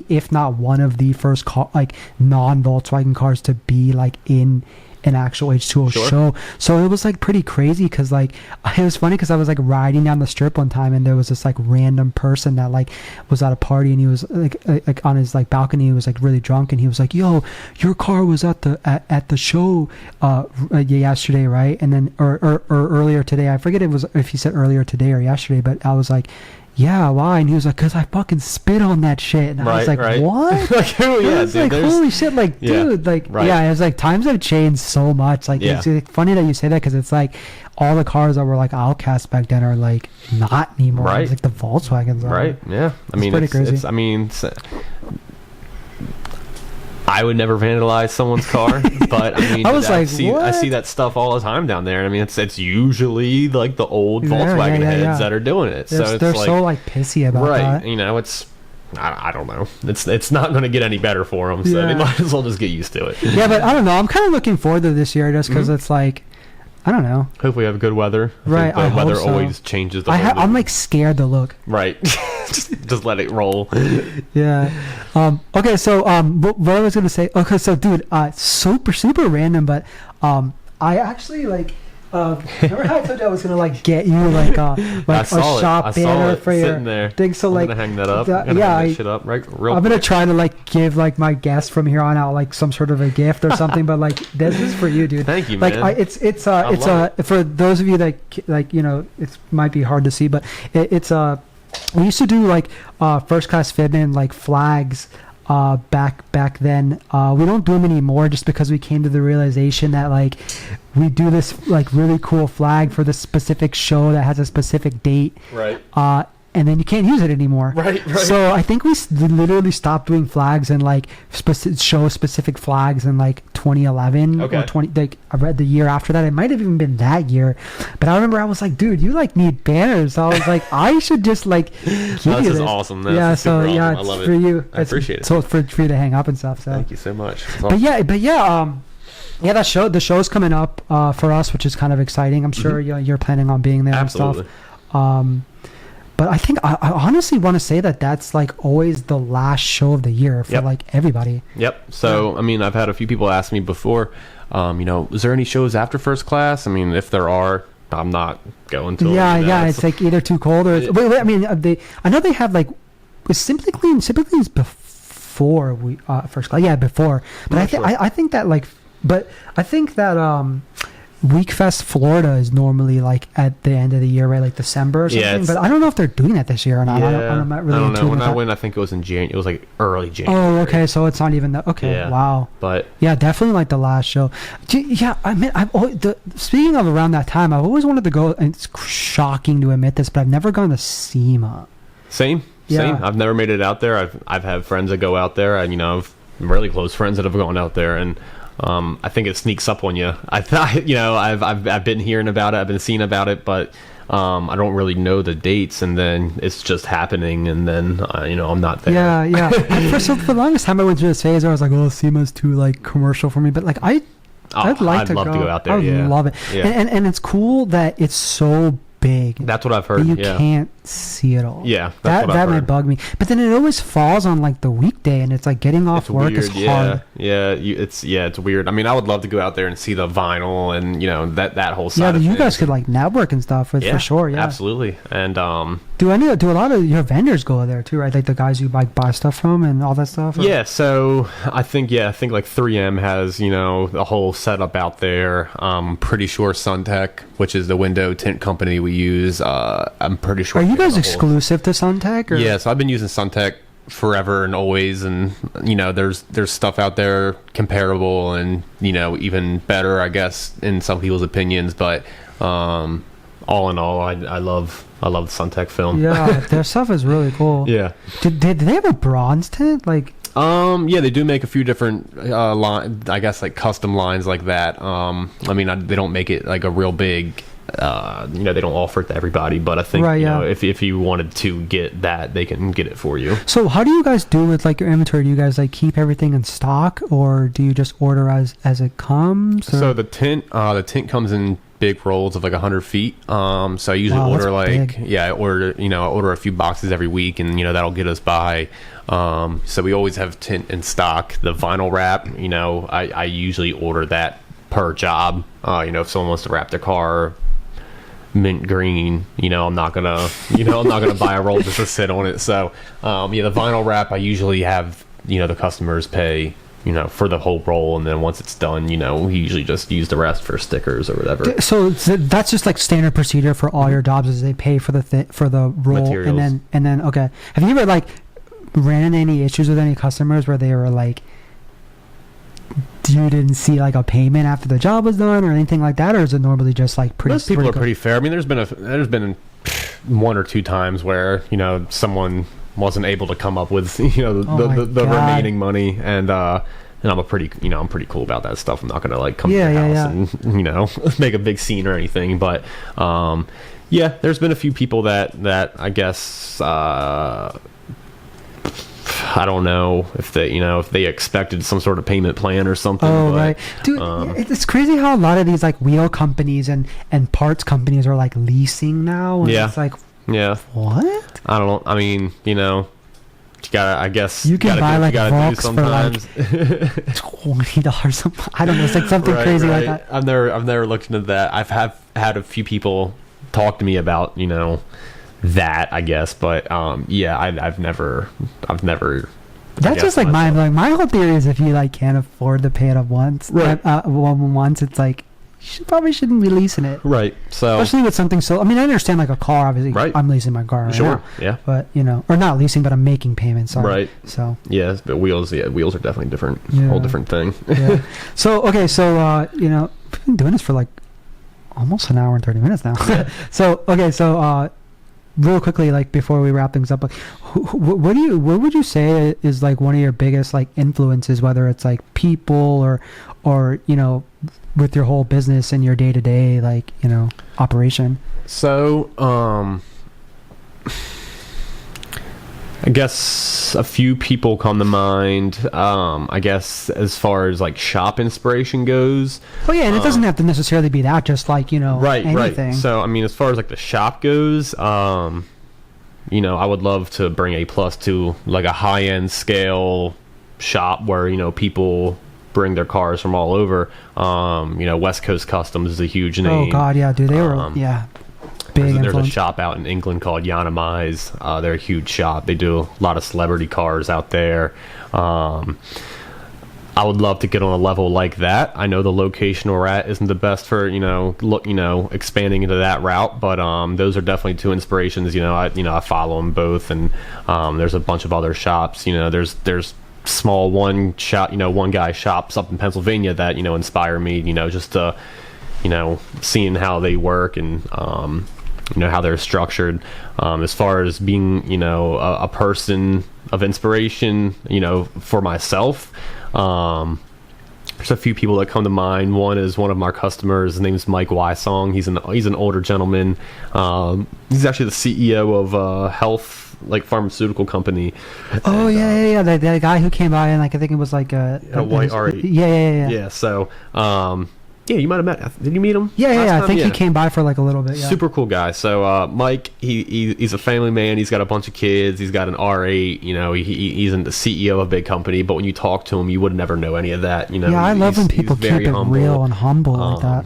if not one of the first non-Volkswagen cars to be like in an actual H2o show. So it was like pretty crazy because like it was funny because I was like riding down the strip one time, and there was this like random person that like was at a party, and he was like on his like balcony. He was like really drunk, and he was like, "Yo, your car was at the show yesterday, right?" And then or earlier today. I forget if he said earlier today or yesterday, but I was like, yeah, why? And he was like, because I fucking spit on that shit. And I was like, what? Like, oh, yeah, I was like, holy shit, like, dude, like, yeah, it was like, times have changed so much. Like, it's funny that you say that, because it's like, all the cars that were like Outcast back then are like not anymore. Right. It's like the Volkswagens are. Right, yeah. I mean, pretty crazy. I would never vandalize someone's car, but I mean, I see that stuff all the time down there. I mean, it's usually like the old Volkswagen heads that are doing it. They're like, so like pissy about that. It's I don't know. It's not going to get any better for them, so they might as well just get used to it. Yeah, but I don't know. I'm kind of looking forward to this year just because it's like, I don't know. Hopefully we have good weather. Right, I think the weather always changes. I'm like scared to look. Right. just let it roll. Yeah. Okay. So what I was gonna say. Okay. So dude, super random, but I actually like. Remember how I told you I was gonna like get you like a shop banner for your thing? So like, I'm gonna hang that up. I'm gonna try to like give like my guests from here on out like some sort of a gift or something. But like, this is for you, dude. Thank you, man. Like, it's for those of you that like it might be hard to see, but it's we used to do like First Class Fitment like flags. Back then, we don't do them anymore just because we came to the realization that like we do this like really cool flag for this specific show that has a specific date, right? And then you can't use it anymore. Right. So I think we literally stopped doing flags and like show specific flags in like 2011 or 20. Like I read the year after that. It might have even been that year, but I remember I was like, dude, you like need banners. So I was like, I should just like give you this. Is awesome. That's so yeah, it's I love for you. I appreciate it. So it's for you to hang up and stuff. So thank you so much. But yeah, the show's coming up for us, which is kind of exciting. I'm sure you're planning on being there. Absolutely. And stuff. But I think I honestly want to say that that's like always the last show of the year for like everybody. Yep. So I mean, I've had a few people ask me before, is there any shows after First Class? I mean, if there are, I'm not going to. Yeah. It's like either too cold or. Wait, I mean, I know they have like. Simply Clean is before First Class. Yeah, before. But I think that Weekfest Florida is normally like at the end of the year, right? Like December or something. Yeah, but I don't know if they're doing that this year or not. Yeah, I'm not really. I don't know. When I went, I think it was in January. It was like early January. Oh, okay. So it's not even that. Okay. Yeah, wow. But yeah, definitely like the last show. Yeah, I mean, speaking of around that time, I've always wanted to go, and it's shocking to admit this, but I've never gone to SEMA. Same. I've never made it out there. I've had friends that go out there. I've really close friends that have gone out there, and I think it sneaks up on you. I thought, I've been hearing about it, I've been seeing about it, but I don't really know the dates, and then it's just happening, and then I'm not there. Yeah. For the longest time, I went through this phase where I was like, "Oh, SEMA's too like commercial for me," but like I'd love to go out there. I would love it, and it's cool that it's so big. That's what I've heard. You can't see it all. Yeah, that might bug me. But then it always falls on like the weekday, and it's like getting off work is hard. It's weird. I mean, I would love to go out there and see the vinyl and that whole side. Yeah, of you things. guys could like network and stuff for sure. Yeah, absolutely. And do a lot of your vendors go there too, right? Like the guys you buy stuff from and all that stuff. Or? Yeah, so I think like 3M has a whole setup out there. Pretty sure Suntech, which is the window tint company we use, I'm pretty sure. Are you guys exclusive to Suntech? Or? Yeah, so I've been using Suntech forever and always, and there's stuff out there comparable and even better, I guess, in some people's opinions, but all in all, I love the Suntech film. Yeah, their stuff is really cool. Yeah. Did they have a bronze tint? Like yeah, they do make a few different I guess like custom lines like that. I mean, they don't make it like a real big they don't offer it to everybody, but I think if you wanted to get that, they can get it for you. So how do you guys do with like your inventory? Do you guys like keep everything in stock, or do you just order as it comes? Or? So the tint comes in big rolls of like 100 feet. So I usually order I order a few boxes every week, and that'll get us by. So we always have tint in stock. The vinyl wrap, I usually order that per job. If someone wants to wrap their car mint green, I'm not gonna buy a roll just to sit on it. So the vinyl wrap, I usually have the customers pay for the whole roll, and then once it's done, we usually just use the rest for stickers or whatever. So that's just like standard procedure for all your jobs, is they pay for the roll materials. and then okay. Have you ever like ran into any issues with any customers where they were like, you didn't see like a payment after the job was done or anything like that, or is it normally just like pretty? Most people are pretty fair. I mean, there's been one or two times where someone wasn't able to come up with the remaining money, and I'm pretty cool about that stuff. I'm not gonna like come to the house and make a big scene or anything, but there's been a few people that I guess I don't know if they expected some sort of payment plan or something. Oh, right. Dude, it's crazy how a lot of these like wheel companies and parts companies are like leasing now. And it's like, what? I don't know. I mean, you gotta, I guess you can buy like Vox for like $20. I don't know. It's like something crazy like that. I've never looked into that. I've had a few people talk to me about, that, I guess, but I've never that's just like mind blowing. My whole theory is if you like can't afford to pay it up once, once, it's like you probably shouldn't be leasing it, right? So especially with something I mean, I understand like a car, obviously, right? I'm leasing my car right now, but or not leasing, but I'm making payments, right? So but wheels are definitely different, whole different thing. So okay, so we've been doing this for like almost an hour and 30 minutes now. So real quickly, like before we wrap things up, like, what would you say is like one of your biggest like influences, whether it's like people or with your whole business and your day-to-day like operation? So I guess a few people come to mind. I guess as far as like shop inspiration goes. Oh yeah, and it doesn't have to necessarily be that. Just like anything. Right. So I mean, as far as like the shop goes, I would love to bring A+ to like a high-end scale shop where people bring their cars from all over. West Coast Customs is a huge name. Oh God, yeah, dude, they were big. There's a shop out in England called Yanamai's. They're a huge shop. They do a lot of celebrity cars out there. I would love to get on a level like that. I know the location we're at isn't the best for expanding into that route, but those are definitely two inspirations. I follow them both, and there's a bunch of other shops. There's small one guy shops up in Pennsylvania that inspire me. Just to seeing how they work and how they're structured. As far as being a person of inspiration, for myself. There's a few people that come to mind. One is one of my customers. His name is Mike Wysong. He's an older gentleman. He's actually the CEO of health pharmaceutical company. Oh, and, the guy who came by and I think it was like a white R8. Yeah. So you might have met. Did you meet him? Yeah. I think he came by for a little bit. Yeah. Super cool guy. So Mike, he's a family man. He's got a bunch of kids. He's got an R8. He's the CEO of a big company. But when you talk to him, you would never know any of that. I love when people keep it real and humble like that.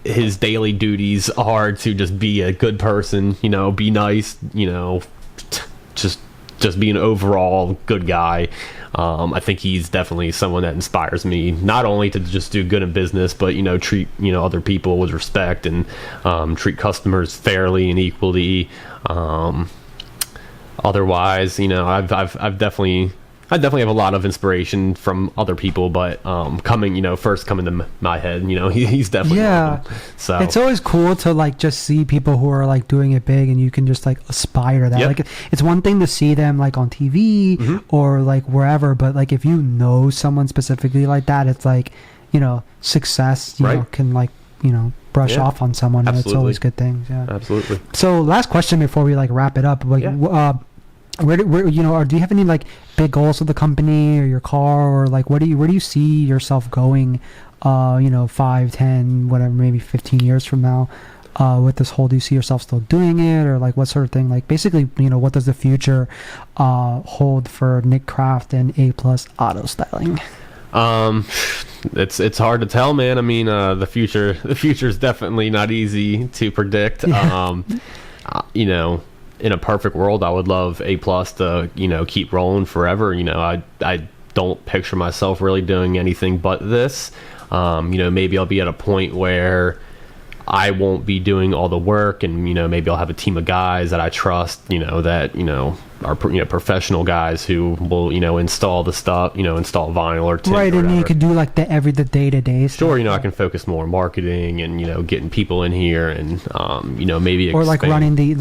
His daily duties are to just be a good person. Be nice. Just be an overall good guy. I think he's definitely someone that inspires me, not only to just do good in business, but treat other people with respect and treat customers fairly and equally. Otherwise, I've definitely have a lot of inspiration from other people, but coming to my head, he's definitely one of them. So it's always cool to just see people who are doing it big, and you can just aspire to that. Yep. It's one thing to see them on TV or wherever, but if you know someone specifically like that, it's success can brush off on someone. Absolutely. And it's always good things. Yeah, absolutely. So last question before we wrap it up, where do you have any big goals with the company or your car, or where do you see yourself going 5, 10, whatever, maybe 15 years from now with this whole, do you see yourself still doing it, or what sort of thing, basically what does the future hold for Nick Kraft and A+ Auto Styling? It's hard to tell, man. I mean, the future is definitely not easy to predict. In a perfect world, I would love A+ to keep rolling forever. I don't picture myself really doing anything but this. Maybe I'll be at a point where I won't be doing all the work, and maybe I'll have a team of guys that I trust, that are professional guys who will install the stuff, install vinyl or tint, right, or and you could do the day-to-day stuff. Sure, I can focus more on marketing and getting people in here, and maybe or expand. running the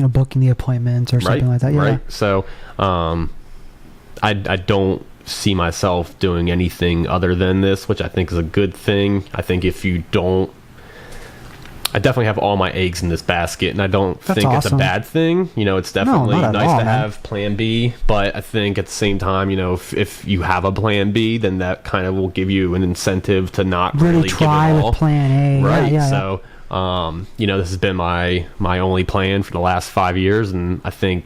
booking the appointments or something like that. Yeah. Right. So I don't see myself doing anything other than this, which I think is a good thing. I think if you don't, I definitely have all my eggs in this basket, and I don't think it's a bad thing. It's definitely nice to have plan B, but I think at the same time, if you have a plan B, then that kind of will give you an incentive to not really try give it all. With plan A. Right. Yeah. So, this has been my only plan for the last 5 years, and I think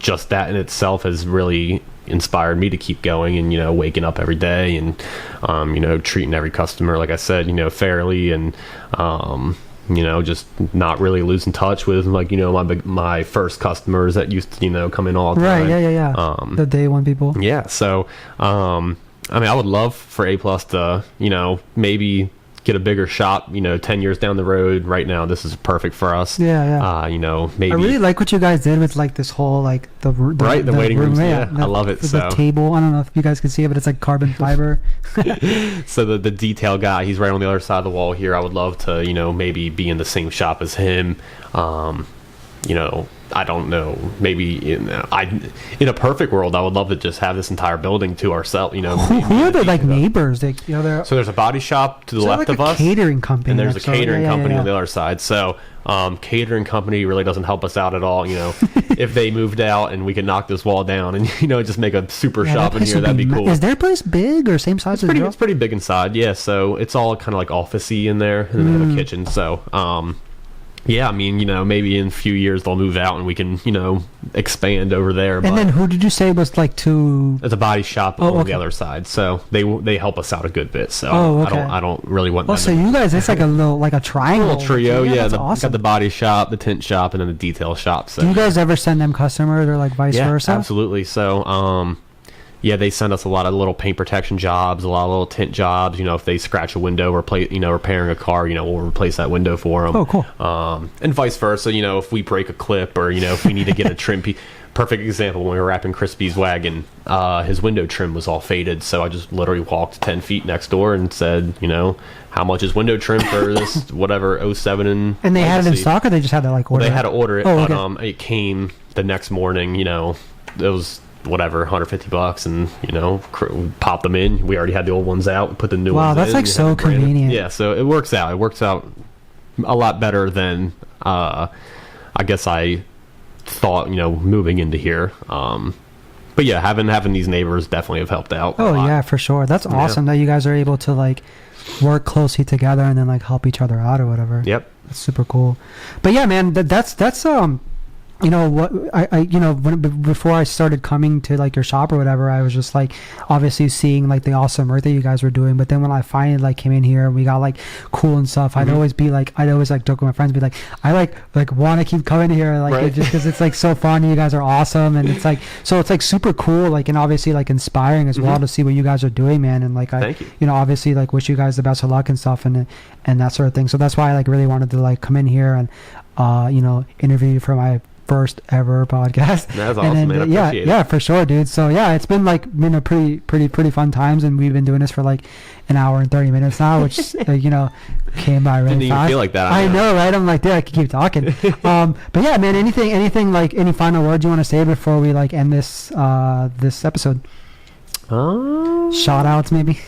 just that in itself has really inspired me to keep going and waking up every day and treating every customer, like I said, fairly, and just not really losing touch with my first customers that used to come in all the time. Right. Yeah. The day one people. Yeah. So I would love for A+ to maybe get a bigger shop 10 years down the road. Right now this is perfect for us. Maybe I really like what you guys did with this whole the waiting rooms. I love it. The table, I don't know if you guys can see it, but it's carbon fiber. So the detail guy, he's right on the other side of the wall here. I would love to maybe be in the same shop as him. I don't know. Maybe in a perfect world, I would love to just have this entire building to ourselves. Who are the neighbors? So there's a body shop to the left of us, catering company, and there's a catering company on the other side. So catering company really doesn't help us out at all. If they moved out and we could knock this wall down and just make a super shop in here, that'd be cool. Is their place big or same size as yours? It's pretty big inside. Yeah, so it's all kind of office-y in there, and then they have a kitchen. So Yeah, I mean, maybe in a few years they'll move out and we can, expand over there. And then who did you say was like to? It's a body shop on the other side, so they help us out a good bit. So I don't really want. Oh, so you guys, it's like a triangle, little trio. Yeah, awesome. Got the body shop, the tint shop, and then the detail shop. So do you guys ever send them customers or like vice versa? Absolutely. So, yeah, they send us a lot of little paint protection jobs, a lot of little tint jobs. If they scratch a window or repairing a car, we'll replace that window for them. Oh, cool. And vice versa. If we break a clip or if we need to get a trim piece. Perfect example, when we were wrapping Krispy's wagon, his window trim was all faded, so I just literally walked 10 feet next door and said, how much is window trim for this whatever 07 and they had it in stock, or they just had to like order they had to order it, but it came the next morning. It was whatever, $150, and popped them in. We already had the old ones out, put the new ones in. Wow, that's like so convenient. Yeah, so it works out a lot better than I guess I thought, moving into here. But yeah, having these neighbors definitely have helped out. Oh yeah, for sure. That's awesome that you guys are able to like work closely together and then like help each other out or whatever. Yep, that's super cool. But yeah, man, that's what before I started coming to like your shop or whatever, I was just like obviously seeing like the awesome work that you guys were doing. But then when I finally like came in here and we got like cool and stuff, I'd always joke with my friends, be like, I like want to keep coming here, like just because it's like so fun. You guys are awesome, and it's like super cool, like, and obviously like inspiring as well to see what you guys are doing, man. And like Thank you. Obviously like wish you guys the best of luck and stuff, and that sort of thing. So that's why I like really wanted to like come in here and interview you for my first ever podcast. That's awesome, man. I appreciate it. Yeah, for sure, dude. So yeah, it's been a pretty fun times, and we've been doing this for like an hour and 30 minutes now, which came by really Didn't fast. Even feel like that. I know, right? I'm like, dude, I could keep talking. But yeah, man, anything like any final words you want to say before we like end this episode? Shout outs maybe.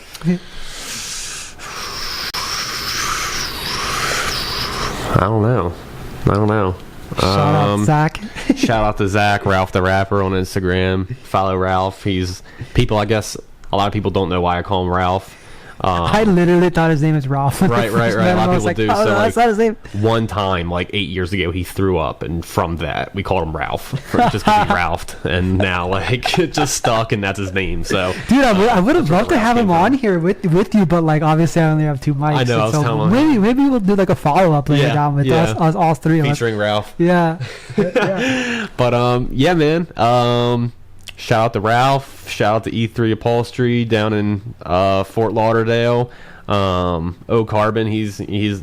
I don't know. Shout out Zach. Shout out to Zach, Ralph the Rapper on Instagram. Follow Ralph. I guess a lot of people don't know why I call him Ralph. I literally thought his name was Ralph. Right. A lot of people do. Oh, so no, that's not his name. One time, like 8 years ago, he threw up, and from that, we called him Ralph, just because he Ralphed. And now, like, it just stuck, and that's his name. So, dude, I would have loved to have him on here with you, but like, obviously, I only have 2 mics. I know. I was telling him. Maybe we'll do like a follow up later down with us all 3 of us. Featuring Ralph. Yeah. But yeah, man. Shout out to Ralph. Shout out to E3 Upholstery down in Fort Lauderdale. Carbon, he's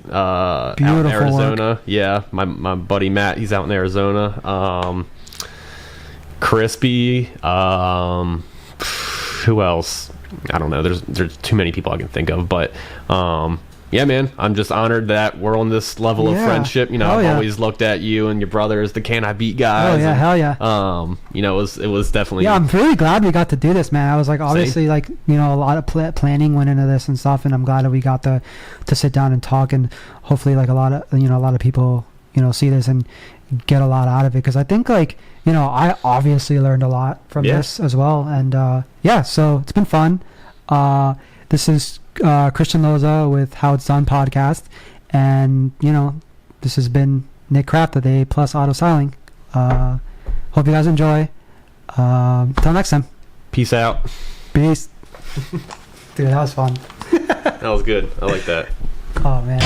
out in Arizona. Work. Yeah, my buddy Matt, he's out in Arizona. Krispy. Who else? I don't know. There's too many people I can think of, but yeah, man, I'm just honored that we're on this level of friendship. I've always looked at you and your brother as the Can I Beat guys. Oh yeah, hell yeah. It was definitely. Yeah, I'm really glad we got to do this, man. I was like, obviously, like a lot of planning went into this and stuff, and I'm glad that we got to sit down and talk, and hopefully, like a lot of people, see this and get a lot out of it, because I think like I obviously learned a lot from this as well, and so it's been fun. This is Christian Loza with How It's Done podcast, and this has been Nick Kraft of the A Plus Auto Styling. Hope you guys enjoy. Till next time. Peace out. Peace. Dude, that was fun. That was good. I like that. Oh man.